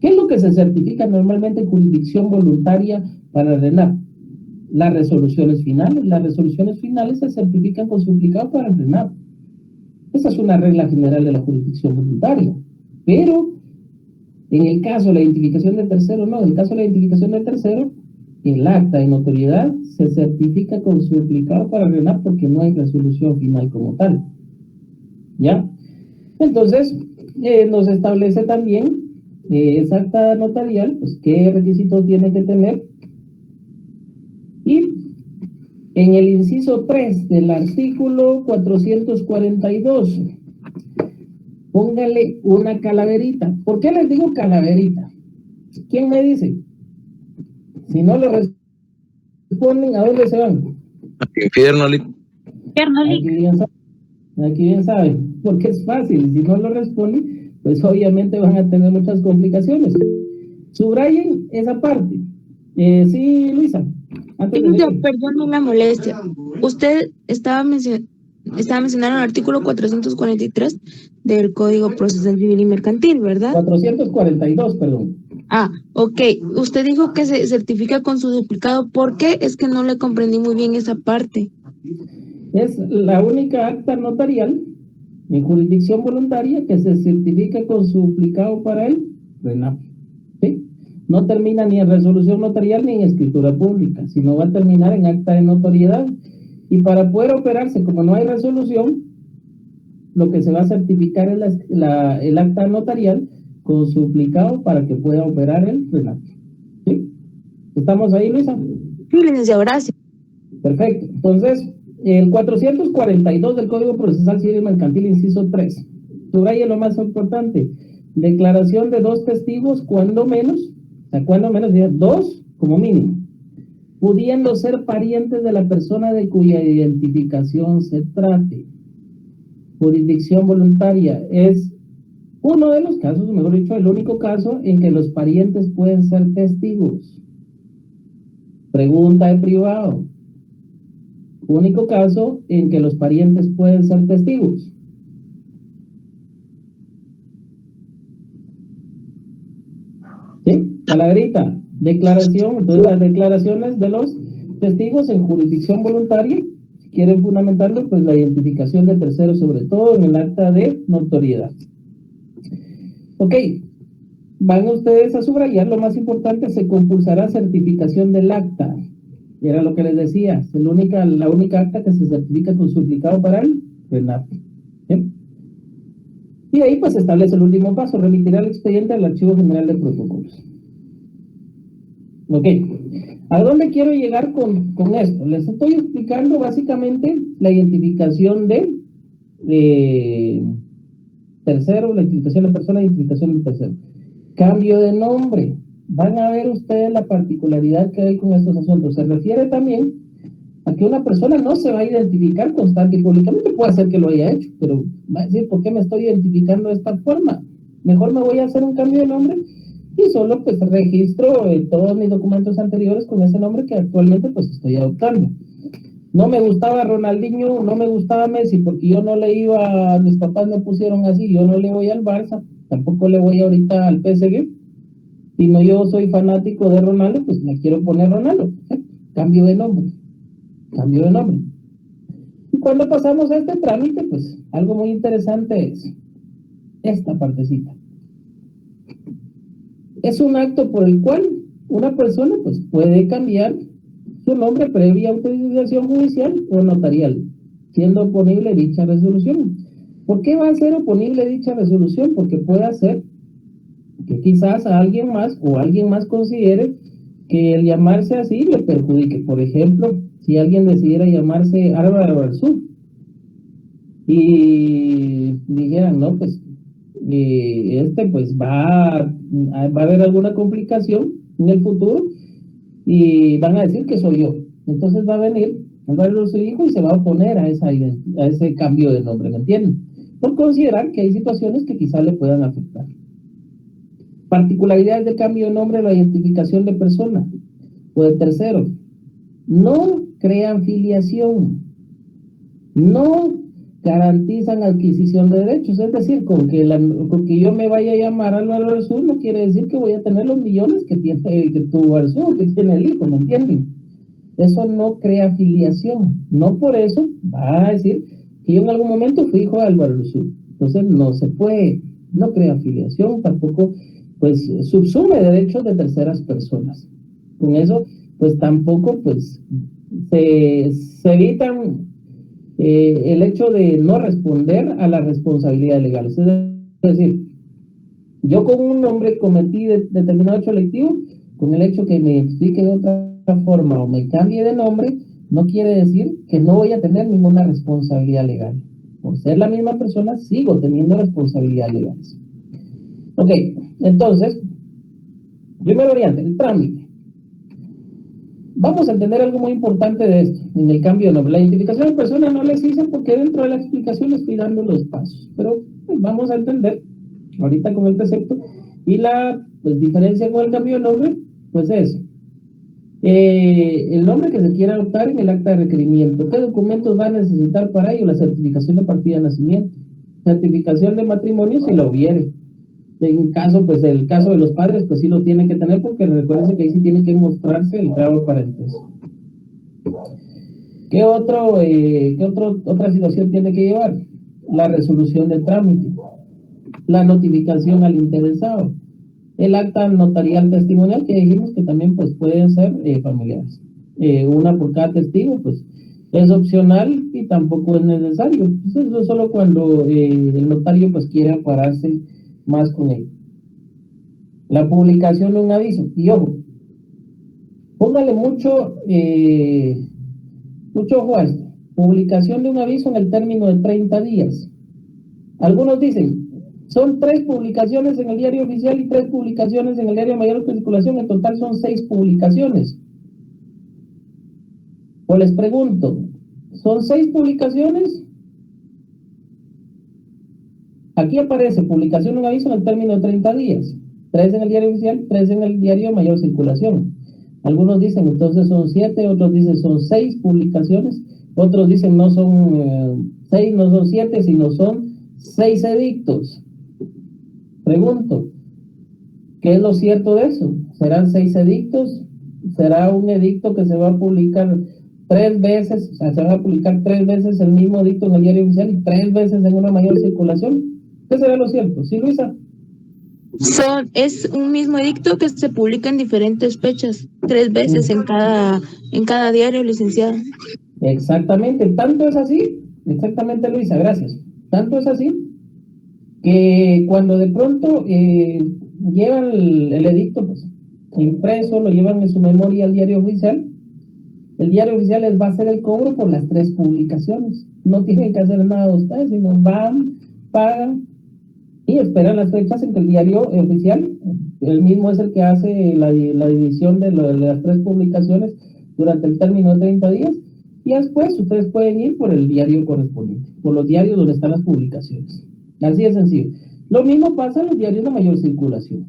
Speaker 1: ¿Qué es lo que se certifica normalmente en jurisdicción voluntaria para el RENAP? Las resoluciones finales. Las resoluciones finales se certifican con suplicado para el RENAP. Esa es una regla general de la jurisdicción voluntaria. Pero en el caso de la identificación de tercero, no. En el caso de la identificación de tercero, el acta de notoriedad se certifica con suplicado para el RENAP porque no hay resolución final como tal. ¿Ya? Entonces, nos establece también esa acta notarial, pues qué requisitos tiene que tener. Y en el inciso 3 del artículo 442, póngale una calaverita. ¿Por qué les digo calaverita? ¿Quién me dice? Si no le responden, ¿a dónde se van?
Speaker 7: Al infierno, Lick.
Speaker 1: Aquí bien saben, porque es fácil. Si no lo responden, pues obviamente van a tener muchas complicaciones. Subrayen esa parte. Sí, Luisa.
Speaker 9: Perdón la molestia. Usted estaba mencionando el artículo 443 del Código Procesal Civil y Mercantil, ¿verdad?
Speaker 1: 442, perdón.
Speaker 9: Ah, ok. Usted dijo que se certifica con su duplicado. ¿Por qué? Es que no le comprendí muy bien esa parte.
Speaker 1: Es la única acta notarial en jurisdicción voluntaria que se certifica con su duplicado para el RENAP. ¿Sí? No termina ni en resolución notarial ni en escritura pública, sino va a terminar en acta de notoriedad. Y para poder operarse, como no hay resolución, lo que se va a certificar es el acta notarial con su duplicado para que pueda operar el RENAP. ¿Sí? ¿Estamos ahí, Luisa?
Speaker 9: Sí, licenciado, gracias.
Speaker 1: Perfecto. Entonces, el 442 del Código Procesal Civil y Mercantil, inciso 3. Subraya lo más importante. Declaración de 2 testigos, cuando menos, dos como mínimo, pudiendo ser parientes de la persona de cuya identificación se trate. Jurisdicción voluntaria es uno de los casos, mejor dicho, el único caso en que los parientes pueden ser testigos. Pregunta de privado. Único caso en que los parientes pueden ser testigos. ¿Sí? Calaverita. Declaración. Entonces, las declaraciones de los testigos en jurisdicción voluntaria, si quieren fundamentarlo, pues la identificación de terceros, sobre todo en el acta de notoriedad. Ok. Van ustedes a subrayar lo más importante: se compulsará certificación del acta. Era lo que les decía, es la única acta que se certifica con suplicado para el RENAP. ¿Bien? Y ahí pues se establece el último paso: remitirá el expediente al Archivo General de Protocolos. Ok. ¿A dónde quiero llegar con esto? Les estoy explicando básicamente la identificación de tercero, la identificación de persona, la identificación de tercero. Cambio de nombre. Van a ver ustedes la particularidad que hay con estos asuntos. Se refiere también a que una persona no se va a identificar constante y públicamente. Puede ser que lo haya hecho, pero va a decir: ¿por qué me estoy identificando de esta forma? Mejor me voy a hacer un cambio de nombre y solo pues registro todos mis documentos anteriores con ese nombre que actualmente pues estoy adoptando. No me gustaba Ronaldinho, no me gustaba Messi, porque yo no le iba, mis papás me pusieron así, yo no le voy al Barça, tampoco le voy ahorita al PSG. Si no, yo soy fanático de Ronaldo, pues me quiero poner Ronaldo. Cambio de nombre. Cambio de nombre. Y cuando pasamos a este trámite, pues algo muy interesante es esta partecita. Es un acto por el cual una persona pues puede cambiar su nombre previa autorización judicial o notarial, siendo oponible dicha resolución. ¿Por qué va a ser oponible dicha resolución? Porque puede hacer que quizás a alguien más o alguien más considere que el llamarse así le perjudique. Por ejemplo, si alguien decidiera llamarse Álvaro Arzú y dijeran: no, pues pues va a haber alguna complicación en el futuro y van a decir que soy yo. Entonces va a venir Álvaro su hijo y se va a oponer a ese cambio de nombre, ¿me entienden? Por considerar que hay situaciones que quizás le puedan afectar. Particularidades de cambio de nombre: la identificación de persona o de tercero. No crean filiación. no garantizan adquisición de derechos. Es decir, con que yo me vaya a llamar Álvaro Arzú no quiere decir que voy a tener los millones que tuvo Arzú, que tiene el hijo, ¿me entienden? Eso no crea afiliación. No por eso va a decir que yo en algún momento fui hijo de Álvaro Arzú. Entonces no se puede, no crea afiliación, tampoco pues subsume derechos de terceras personas. Con eso pues tampoco pues se evitan el hecho de no responder a las responsabilidades legales. Es decir, yo con un nombre cometí determinado hecho delictivo, con el hecho que me identifique de otra forma o me cambie de nombre, no quiere decir que no voy a tener ninguna responsabilidad legal. Por ser la misma persona, sigo teniendo responsabilidades legales. Ok, entonces, primera variante, el trámite. Vamos a entender algo muy importante de esto, en el cambio de nombre. La identificación de persona no les hice porque dentro de la explicación les estoy dando los pasos, pero pues, vamos a entender ahorita con el precepto y la pues, diferencia con el cambio de nombre, pues es el nombre que se quiera adoptar en el acta de requerimiento. ¿Qué documentos va a necesitar para ello? La certificación de partida de nacimiento, certificación de matrimonio si lo hubiere. En caso, pues el caso de los padres, pues sí lo tienen que tener porque recuerden que ahí sí tiene que mostrarse el grado de parentesco. ¿Qué otra situación tiene que llevar? La resolución del trámite, la notificación al interesado, el acta notarial testimonial que dijimos que también pues pueden ser familiares. Una por cada testigo, pues es opcional y tampoco es necesario. Pues, eso es solo cuando el notario pues quiere ampararse más con ello. La publicación de un aviso. Y ojo, póngale mucho ojo a esto. Publicación de un aviso en el término de 30 días. Algunos dicen, son 3 publicaciones en el diario oficial y 3 publicaciones en el diario mayor de circulación. En total son 6 publicaciones. O les pregunto, ¿son 6 publicaciones? Aquí aparece publicación de un aviso en el término de 30 días. 3 en el diario oficial, 3 en el diario de mayor circulación. Algunos dicen entonces son 7, otros dicen son 6 publicaciones, otros dicen no son 6, no son 7, sino son 6 edictos. Pregunto, ¿qué es lo cierto de eso? ¿Serán 6 edictos? ¿Será un edicto que se va a publicar 3 veces? O sea, se va a publicar 3 veces el mismo edicto en el diario oficial y 3 veces en una mayor circulación. ¿Qué será lo cierto? ¿Sí, Luisa?
Speaker 9: Es un mismo edicto que se publica en diferentes fechas, 3 veces en cada diario, licenciado.
Speaker 1: Exactamente, tanto es así, exactamente, Luisa, gracias. Tanto es así que cuando de pronto llevan el edicto pues, impreso, lo llevan en su memoria al diario oficial, el diario oficial les va a hacer el cobro por las 3 publicaciones. No tienen que hacer nada ustedes, sino van, pagan y esperan las fechas en que el diario oficial, él mismo es el que hace la división de las 3 publicaciones durante el término de 30 días, y después ustedes pueden ir por el diario correspondiente, por los diarios donde están las publicaciones. Así de sencillo. Lo mismo pasa en los diarios de mayor circulación.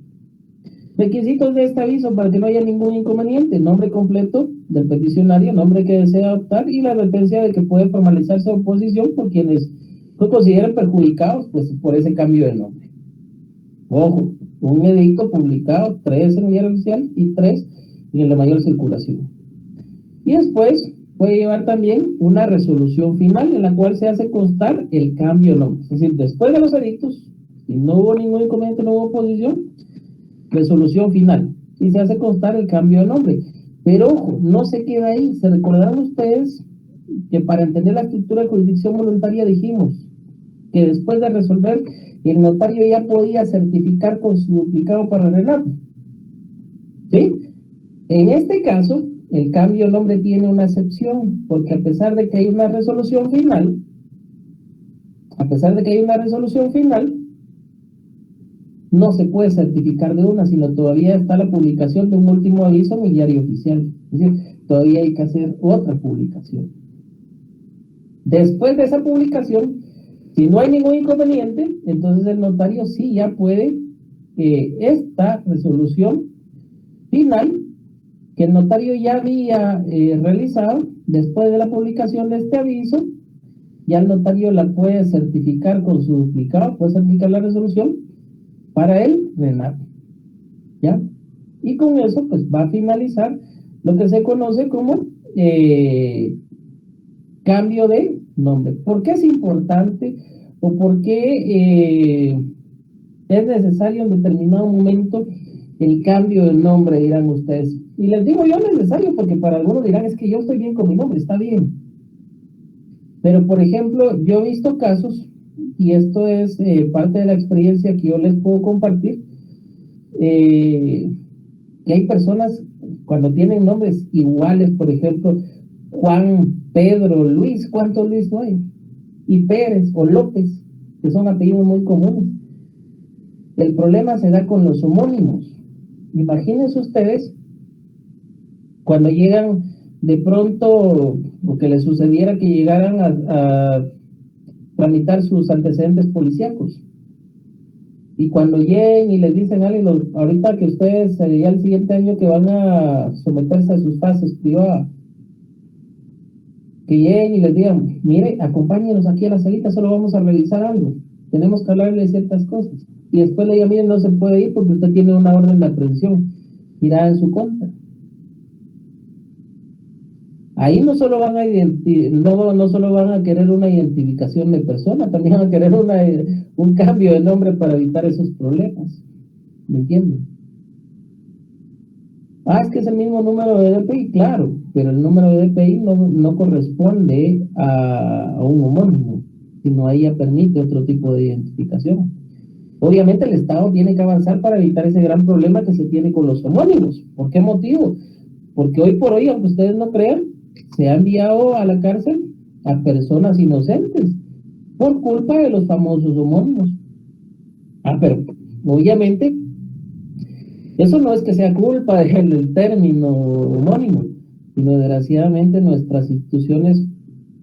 Speaker 1: Requisitos de este aviso para que no haya ningún inconveniente: nombre completo del peticionario, nombre que desea adoptar y la advertencia de que puede formalizarse oposición por quienes lo consideren perjudicados pues, por ese cambio de nombre. Ojo, un edicto publicado, 3 en el diario oficial y 3 en el de mayor circulación. Y después puede llevar también una resolución final en la cual se hace constar el cambio de nombre. Es decir, después de los edictos, si no hubo ningún inconveniente, no hubo oposición, resolución final. Y se hace constar el cambio de nombre. Pero ojo, no se queda ahí. Se recordarán ustedes que para entender la estructura de jurisdicción voluntaria dijimos que después de resolver, el notario ya podía certificar con su duplicado para relato. ¿Sí? En este caso, el cambio de nombre tiene una excepción, porque a pesar de que hay una resolución final, no se puede certificar de una, sino todavía está la publicación de un último aviso en el diario oficial. Es decir, todavía hay que hacer otra publicación. Después de esa publicación, si no hay ningún inconveniente, entonces el notario sí ya puede esta resolución final que el notario ya había realizado después de la publicación de este aviso, ya el notario la puede certificar con su duplicado, puede certificar la resolución para el RENAP, ¿ya? Y con eso, pues, va a finalizar lo que se conoce como cambio de nombre. ¿Por qué es importante o por qué es necesario en determinado momento el cambio de nombre, dirán ustedes? Y les digo yo necesario porque para algunos dirán, es que yo estoy bien con mi nombre, está bien. Pero, por ejemplo, yo he visto casos, y esto es parte de la experiencia que yo les puedo compartir, que hay personas cuando tienen nombres iguales, por ejemplo, Juan, Pedro, Luis, ¿cuántos Luis no hay? Y Pérez o López, que son apellidos muy comunes. El problema se da con los homónimos. Imagínense ustedes cuando llegan de pronto, o que les sucediera que llegaran a tramitar sus antecedentes policíacos. Y cuando lleguen y les dicen, ahorita que ustedes ya el siguiente año que van a someterse a sus fases privadas, que lleguen y les digan, mire, acompáñenos aquí a la salita, solo vamos a revisar algo, tenemos que hablarle de ciertas cosas. Y después le digan, mire, no se puede ir porque usted tiene una orden de aprehensión tirada en su contra. Ahí no solo van a no solo van a querer una identificación de persona, también van a querer un cambio de nombre para evitar esos problemas. ¿Me entienden? Es que es el mismo número de DPI, claro, pero el número de DPI no corresponde a un homónimo, sino ahí ya permite otro tipo de identificación. Obviamente el Estado tiene que avanzar para evitar ese gran problema que se tiene con los homónimos. ¿Por qué motivo? Porque hoy por hoy, aunque ustedes no crean, se ha enviado a la cárcel a personas inocentes por culpa de los famosos homónimos. Pero obviamente eso no es que sea culpa del término homónimo, sino desgraciadamente nuestras instituciones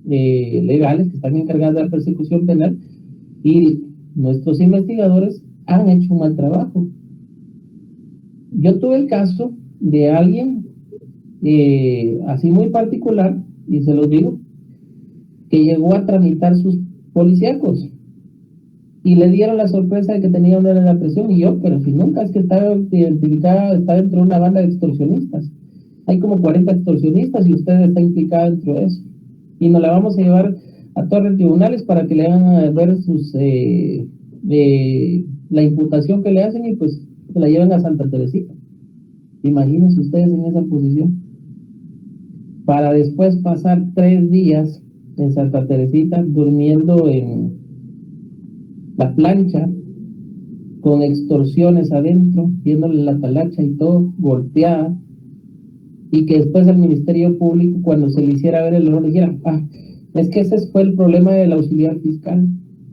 Speaker 1: legales que están encargadas de la persecución penal y nuestros investigadores han hecho un mal trabajo. Yo tuve el caso de alguien así muy particular, y se los digo, que llegó a tramitar sus policíacos y le dieron la sorpresa de que tenía una orden de aprehensión, y yo, pero si nunca, es que estaba identificada, está dentro de una banda de extorsionistas, hay como 40 extorsionistas y usted está implicado dentro de eso, y nos la vamos a llevar a torres tribunales para que le hagan ver sus la imputación que le hacen y pues se la lleven a Santa Teresita. Imagínense ustedes en esa posición, para después pasar 3 días en Santa Teresita durmiendo en la plancha con extorsiones adentro, viéndole la talacha y todo, golpeada, y que después el Ministerio Público, cuando se le hiciera ver el error, dijera, es que ese fue el problema del auxiliar fiscal,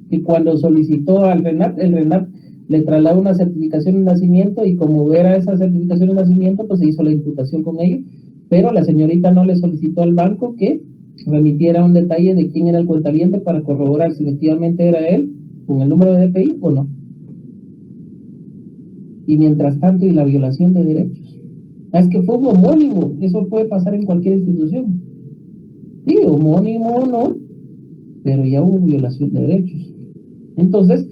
Speaker 1: que cuando solicitó al RENAP, el RENAP le trasladó una certificación de nacimiento, y como era esa certificación de nacimiento, pues se hizo la imputación con ello, pero la señorita no le solicitó al banco que remitiera un detalle de quién era el cuentaviente para corroborar si efectivamente era él, con el número de DPI o no. Y mientras tanto, y la violación de derechos. Es que fue un homónimo, eso puede pasar en cualquier institución. Sí, homónimo o no, pero ya hubo violación de derechos. Entonces,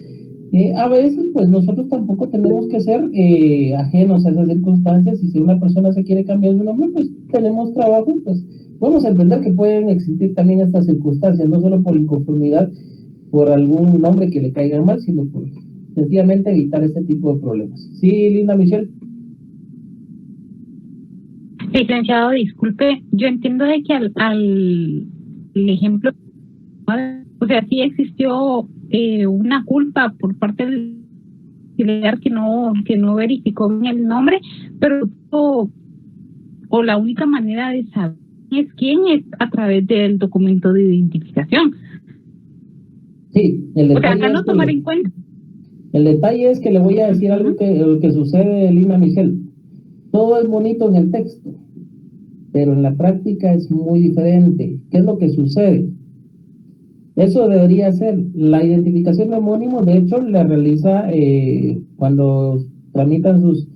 Speaker 1: a veces, pues nosotros tampoco tenemos que ser ajenos a esas circunstancias, y si una persona se quiere cambiar de nombre, pues tenemos trabajo, pues vamos a entender que pueden existir también estas circunstancias, no solo por inconformidad por algún nombre que le caiga mal, sino por sencillamente evitar este tipo de problemas. Sí, Linda Michelle.
Speaker 10: Licenciado, disculpe, yo entiendo de que al ejemplo, o sea, sí existió una culpa por parte del auxiliar que no verificó bien el nombre, pero o la única manera de saber quién es a través del documento de identificación.
Speaker 1: Sí, el detalle, o sea, acá no tomar en cuenta. El detalle es que le voy a decir algo que sucede, Lina Michelle. Todo es bonito en el texto, pero en la práctica es muy diferente. ¿Qué es lo que sucede? Eso debería ser la identificación de homónimo. De hecho, la realiza cuando tramitan sus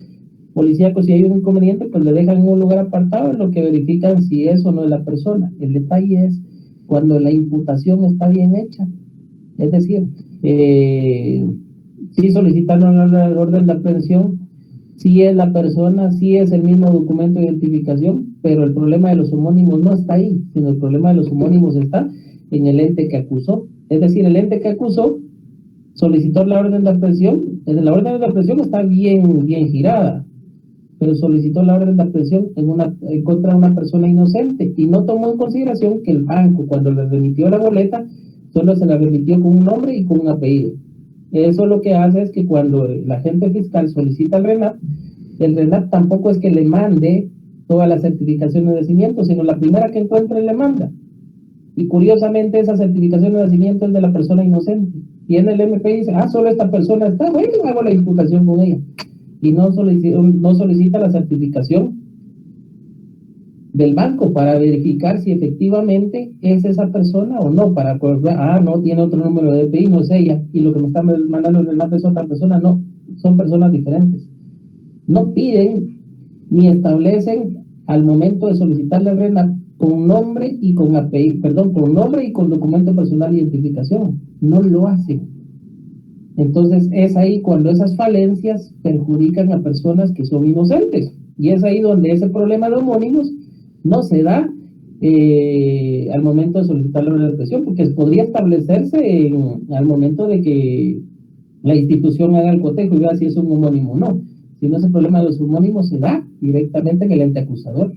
Speaker 1: policíacos. Si hay un inconveniente, pues le dejan en un lugar apartado en lo que verifican si eso no es la persona. El detalle es cuando la imputación está bien hecha. Es decir, si solicitaron la orden de aprehensión, si es la persona, si es el mismo documento de identificación, pero el problema de los homónimos no está ahí, sino el problema de los homónimos está en el ente que acusó. Es decir, el ente que acusó solicitó la orden de aprehensión, la orden de aprehensión está bien girada, pero solicitó la orden de aprehensión en contra de una persona inocente y no tomó en consideración que el banco, cuando le remitió la boleta, solo se la remitió con un nombre y con un apellido. Eso lo que hace es que cuando el agente fiscal solicita el RENAP tampoco es que le mande toda la certificación de nacimiento, sino la primera que encuentre le manda. Y curiosamente esa certificación de nacimiento es de la persona inocente. Y en el MP dice, solo esta persona está, bueno, hago la imputación con ella. Y no solicita la certificación del banco para verificar si efectivamente es esa persona o no, para acordar, no, tiene otro número de DPI, no es ella, y lo que me está mandando el RENAP es otra persona, no, son personas diferentes. No piden ni establecen al momento de solicitarle el RENAP con nombre y con apellido, con nombre y con documento personal de identificación, no lo hacen. Entonces es ahí cuando esas falencias perjudican a personas que son inocentes, y es ahí donde ese problema de homónimos no se da al momento de solicitar la orden de aprehensión, porque podría establecerse al momento de que la institución haga el cotejo y vea si es un homónimo o no. Si no, ese problema de los homónimos se da directamente en el ente acusador,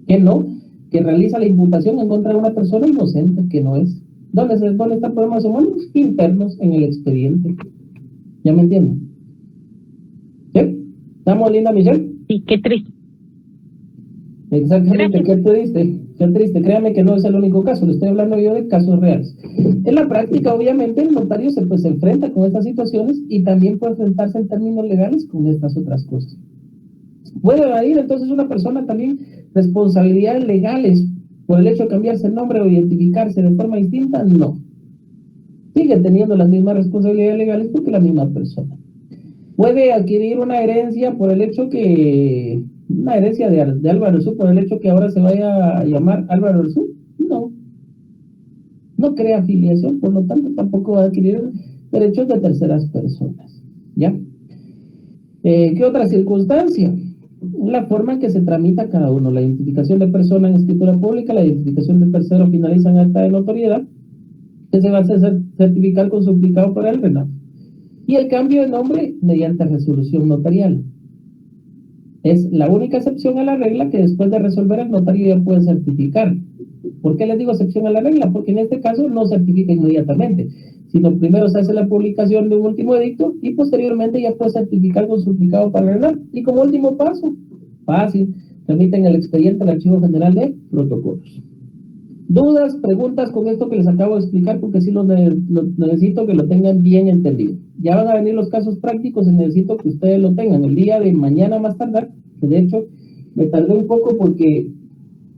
Speaker 1: que realiza la imputación en contra de una persona inocente que no es. ¿Dónde está el problema de los homónimos? Internos en el expediente. ¿Ya me entienden? ¿Sí? ¿Estamos, linda Michelle?
Speaker 10: Sí, qué triste.
Speaker 1: Exactamente, qué triste, créame que no es el único caso, le estoy hablando yo de casos reales. En la práctica, obviamente, el notario se enfrenta con estas situaciones y también puede enfrentarse en términos legales con estas otras cosas. ¿Puede evadir entonces una persona también responsabilidades legales por el hecho de cambiarse el nombre o identificarse de forma distinta? No. Sigue teniendo las mismas responsabilidades legales porque la misma persona. ¿Puede adquirir una herencia por el hecho que... una herencia de Álvaro Arzú por el hecho que ahora se vaya a llamar Álvaro Arzú? No. No crea afiliación, por lo tanto tampoco va a adquirir derechos de terceras personas. ¿Ya? ¿Qué otra circunstancia? La forma en que se tramita cada uno. La identificación de persona en escritura pública, la identificación de tercero finaliza en acta de notoriedad, que se va a certificar con suplicado por el RENAP. Y el cambio de nombre mediante resolución notarial. Es la única excepción a la regla que después de resolver el notario ya puede certificar. ¿Por qué les digo excepción a la regla? Porque en este caso no certifica inmediatamente, sino primero se hace la publicación de un último edicto y posteriormente ya puede certificar con suplicado para el RENAP. Y como último paso, fácil, remiten el expediente al Archivo General de Protocolos. ¿Dudas, preguntas con esto que les acabo de explicar? Porque sí lo necesito que lo tengan bien entendido. Ya van a venir los casos prácticos y necesito que ustedes lo tengan el día de mañana más tardar, que de hecho me tardé un poco porque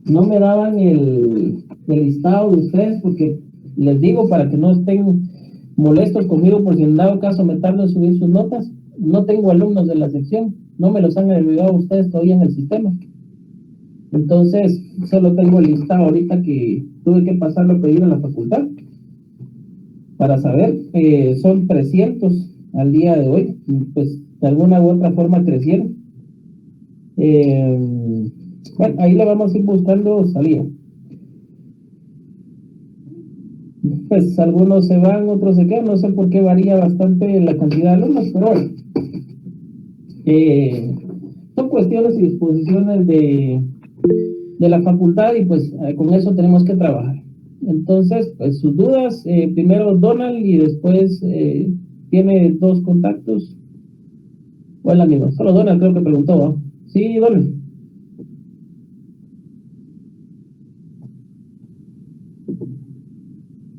Speaker 1: no me daban el listado de ustedes, porque les digo para que no estén molestos conmigo por si en dado caso me tardo en subir sus notas, no tengo alumnos de la sección, no me los han agregado ustedes todavía en el sistema. Entonces, solo tengo el listado ahorita que tuve que pasarlo a pedir a la facultad para saber, son 300 al día de hoy, pues de alguna u otra forma crecieron. Bueno, ahí le vamos a ir buscando salida. Pues algunos se van, otros se quedan, no sé por qué varía bastante la cantidad de alumnos, pero bueno, son cuestiones y disposiciones de la facultad y pues con eso tenemos que trabajar. Entonces, pues sus dudas, primero Donald y después tiene dos contactos. Hola amigo, solo Donald creo que preguntó, ¿no? Sí, Donald.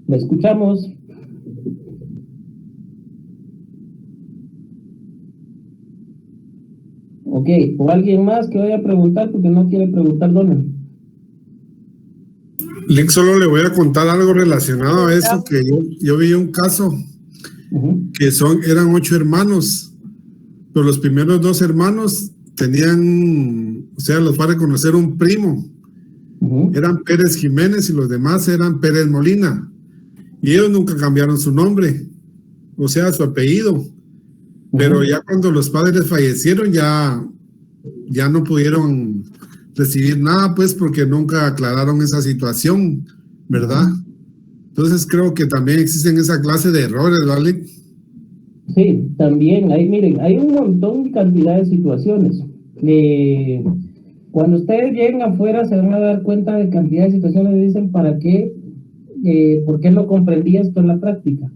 Speaker 1: Le escuchamos. Ok, o alguien más que vaya a preguntar porque no quiere preguntar Donald.
Speaker 8: Lick, solo le voy a contar algo relacionado a eso, que yo vi un caso que eran 8 hermanos, pero los primeros 2 hermanos tenían, o sea, los va a reconocer un primo, Eran Pérez Jiménez y los demás eran Pérez Molina. Y ellos nunca cambiaron su nombre, o sea, su apellido. Pero ya cuando los padres fallecieron, ya no pudieron recibir nada, pues, porque nunca aclararon esa situación, ¿verdad? Entonces creo que también existen esa clase de errores, ¿vale?
Speaker 1: Sí, también, miren, hay un montón de cantidad de situaciones. Cuando ustedes lleguen afuera se van a dar cuenta de cantidad de situaciones y dicen, ¿para qué? ¿Por qué no comprendí esto en la práctica?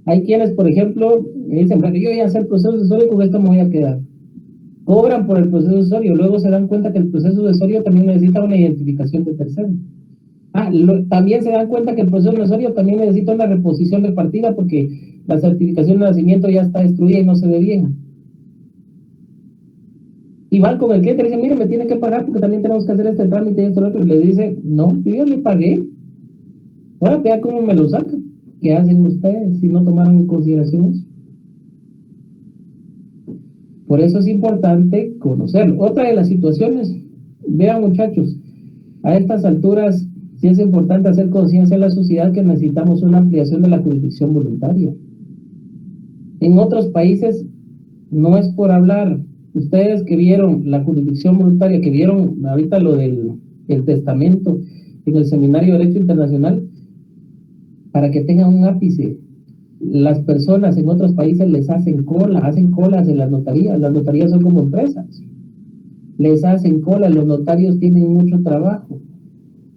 Speaker 1: Hay quienes, por ejemplo, dicen, bueno, yo voy a hacer proceso desorio y con esto me voy a quedar. Cobran por el proceso desorio, luego se dan cuenta que el proceso desorio también necesita una identificación de tercero. También se dan cuenta que el proceso desorio también necesita una reposición de partida porque la certificación de nacimiento ya está destruida y no se ve bien. Y van con el cliente y le dicen, mire, me tiene que pagar porque también tenemos que hacer este trámite y esto y otro. Y le dice, no, yo ya le pagué. Ahora vea cómo me lo sacan. ¿Qué hacen ustedes si no tomaron en consideración eso? Por eso es importante conocerlo. Otra de las situaciones, vean muchachos, a estas alturas sí es importante hacer conciencia en la sociedad que necesitamos una ampliación de la jurisdicción voluntaria. En otros países no es por hablar. Ustedes que vieron la jurisdicción voluntaria, que vieron ahorita lo del testamento en el Seminario de Derecho Internacional, para que tengan un ápice, las personas en otros países les hacen colas en las notarías son como empresas, les hacen cola, los notarios tienen mucho trabajo.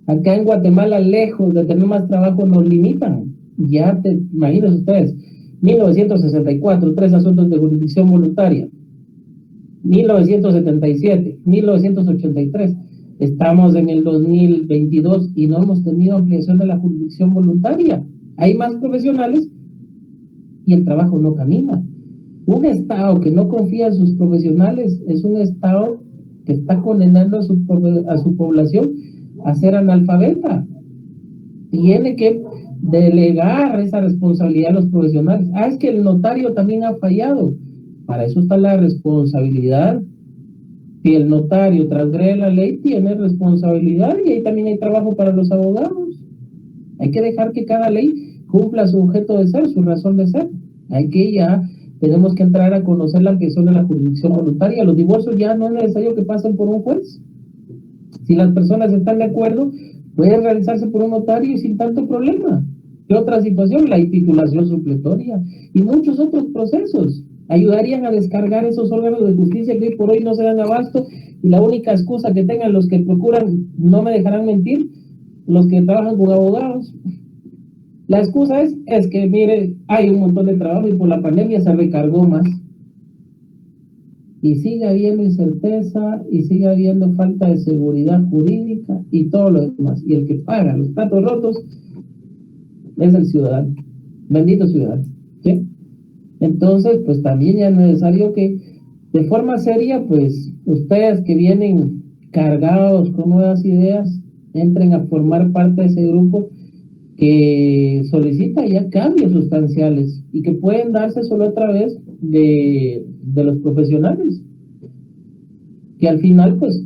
Speaker 1: Acá en Guatemala, lejos de tener más trabajo, nos limitan. Ya te imaginas ustedes, 1964, 3 asuntos de jurisdicción voluntaria, 1977, 1983, estamos en el 2022 y no hemos tenido ampliación de la jurisdicción voluntaria. Hay más profesionales y el trabajo no camina. Un Estado que no confía en sus profesionales es un Estado que está condenando a su población a ser analfabeta. Tiene que delegar esa responsabilidad a los profesionales. Es que el notario también ha fallado. Para eso está la responsabilidad. Si el notario transgrede la ley, tiene responsabilidad y ahí también hay trabajo para los abogados. Hay que dejar que cada ley cumpla su objeto de ser, su razón de ser. Tenemos que entrar a conocer la ampliación de la jurisdicción voluntaria. Los divorcios ya no es necesario que pasen por un juez. Si las personas están de acuerdo, pueden realizarse por un notario y sin tanto problema. ¿Qué otra situación? La intitulación supletoria y muchos otros procesos ayudarían a descargar esos órganos de justicia que hoy por hoy no se dan abasto, y la única excusa que tengan los que procuran, no me dejarán mentir, los que trabajan con abogados, la excusa es que mire, hay un montón de trabajo y por la pandemia se recargó más. Y sigue habiendo incerteza y sigue habiendo falta de seguridad jurídica y todo lo demás. Y el que paga los platos rotos es el ciudadano. Bendito ciudadano. ¿Sí? Entonces, pues también ya es necesario que de forma seria, pues ustedes que vienen cargados con nuevas ideas, entren a formar parte de ese grupo que solicita ya cambios sustanciales y que pueden darse solo a través de los profesionales, que al final pues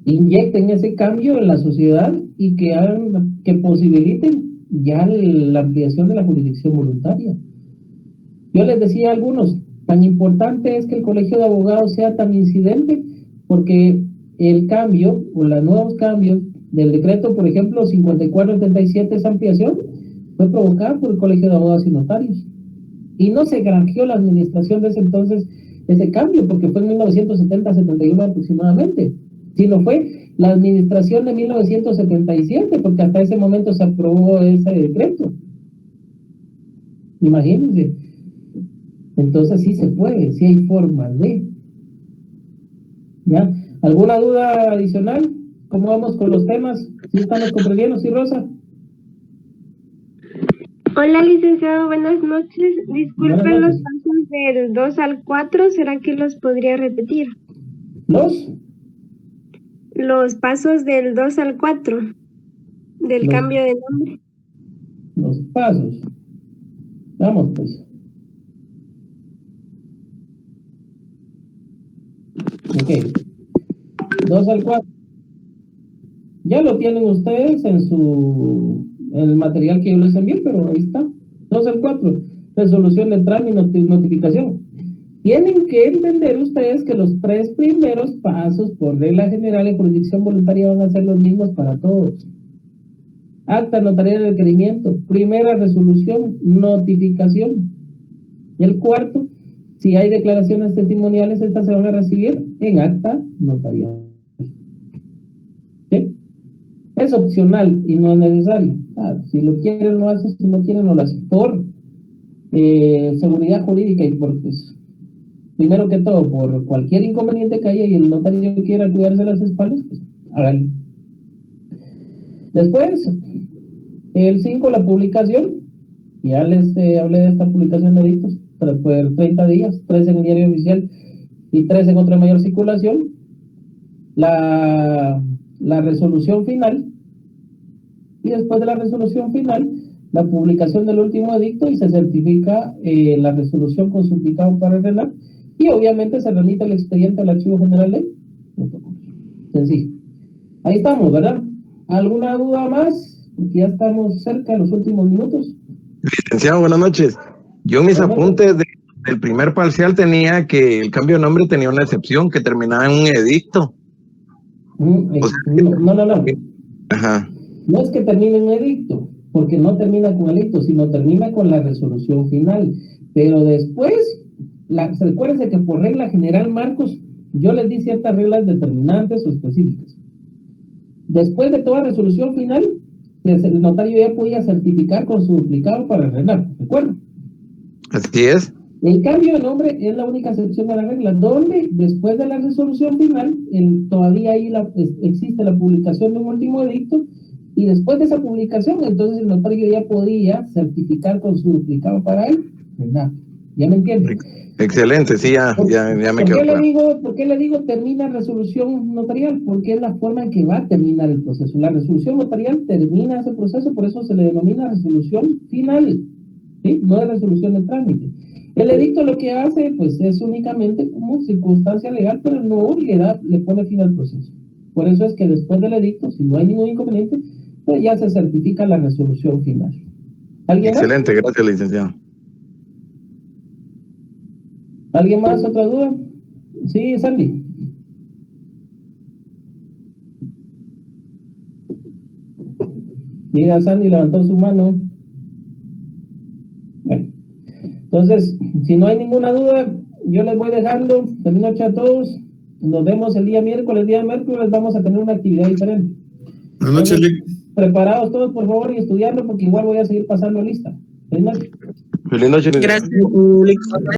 Speaker 1: inyecten ese cambio en la sociedad y que hagan, que posibiliten ya la ampliación de la jurisdicción voluntaria. Yo les decía a algunos, tan importante es que el Colegio de Abogados sea tan incidente, porque el cambio o los nuevos cambios del decreto, por ejemplo, 5477, esa ampliación fue provocada por el Colegio de Abogados y Notarios. Y no se granjeó la administración de ese entonces ese cambio, porque fue en 1970-71 aproximadamente, sino fue la administración de 1977, porque hasta ese momento se aprobó ese decreto. Imagínense. Entonces sí se puede, sí hay formas de. ¿Ya? ¿Alguna duda adicional? ¿Cómo vamos con los temas? ¿Sí estamos comprendiendo, sí, Rosa?
Speaker 11: Hola, licenciado, buenas noches. Disculpen los pasos del 2 al 4, ¿será que los podría repetir? Los pasos del 2 al 4, del cambio de nombre.
Speaker 1: Los pasos. Vamos, pues. Ok. 2 al 4. Ya lo tienen ustedes en el material que yo les envié, pero ahí está. 2 al 4, resolución de trámite y notificación. Tienen que entender ustedes que los 3 primeros pasos por regla general en jurisdicción voluntaria van a ser los mismos para todos. Acta notarial de requerimiento, primera resolución, notificación. Y el cuarto, si hay declaraciones testimoniales, estas se van a recibir en acta notarial. ¿Sí? Es opcional y no es necesario. Si lo quieren lo hacen, si no quieren no lo hacen. Por seguridad jurídica y por, pues, primero que todo, por cualquier inconveniente que haya y el notario quiera cuidarse las espaldas, pues háganlo. Después, el 5, la publicación. Ya les hablé de esta publicación de edictos, por 30 días, 3 en el diario oficial y 3 en otra mayor circulación. La resolución final, y después de la resolución final, la publicación del último edicto y se certifica la resolución con suplicado para RENAC y obviamente se remite el expediente al Archivo General de Protocolos. Sencillo. Ahí estamos, ¿verdad? ¿Alguna duda más? Porque ya estamos cerca de los últimos minutos.
Speaker 7: Licenciado, buenas noches. Yo en mis apuntes del primer parcial tenía que el cambio de nombre tenía una excepción que terminaba en un edicto.
Speaker 1: No.
Speaker 7: Ajá.
Speaker 1: No es que termine en un edicto, porque no termina con el edicto, sino termina con la resolución final. Pero después, recuérdense que por regla general, Marcos, yo les di ciertas reglas determinantes o específicas. Después de toda resolución final, el notario ya podía certificar con su duplicado para RENAC, ¿de acuerdo?
Speaker 7: Así es.
Speaker 1: El cambio de nombre es la única excepción a la regla, donde después de la resolución final, todavía ahí existe la publicación de un último edicto, y después de esa publicación, entonces el notario ya podía certificar con su duplicado para él RENAC. ¿Ya me entienden?
Speaker 7: Excelente, sí, ya me quedó claro.
Speaker 1: ¿Por qué le digo termina resolución notarial? Porque es la forma en que va a terminar el proceso. La resolución notarial termina ese proceso, por eso se le denomina resolución final, ¿sí? No es resolución de trámite. El edicto lo que hace, pues, es únicamente como circunstancia legal, pero no le pone fin al proceso. Por eso es que después del edicto, si no hay ningún inconveniente, pues ya se certifica la resolución final.
Speaker 7: Excelente, más? Gracias, licenciado.
Speaker 1: ¿Alguien más? ¿Otra duda? Sí, Sandy. Mira, Sandy levantó su mano. Bueno, entonces, si no hay ninguna duda, yo les voy dejando. Feliz noche a todos. Nos vemos el día miércoles. El día miércoles vamos a tener una actividad diferente.
Speaker 8: Buenas noches, Lick.
Speaker 1: Preparados todos, por favor, y estudiando, porque igual voy a seguir pasando lista. Feliz noche.
Speaker 7: Feliz noche.
Speaker 3: Gracias.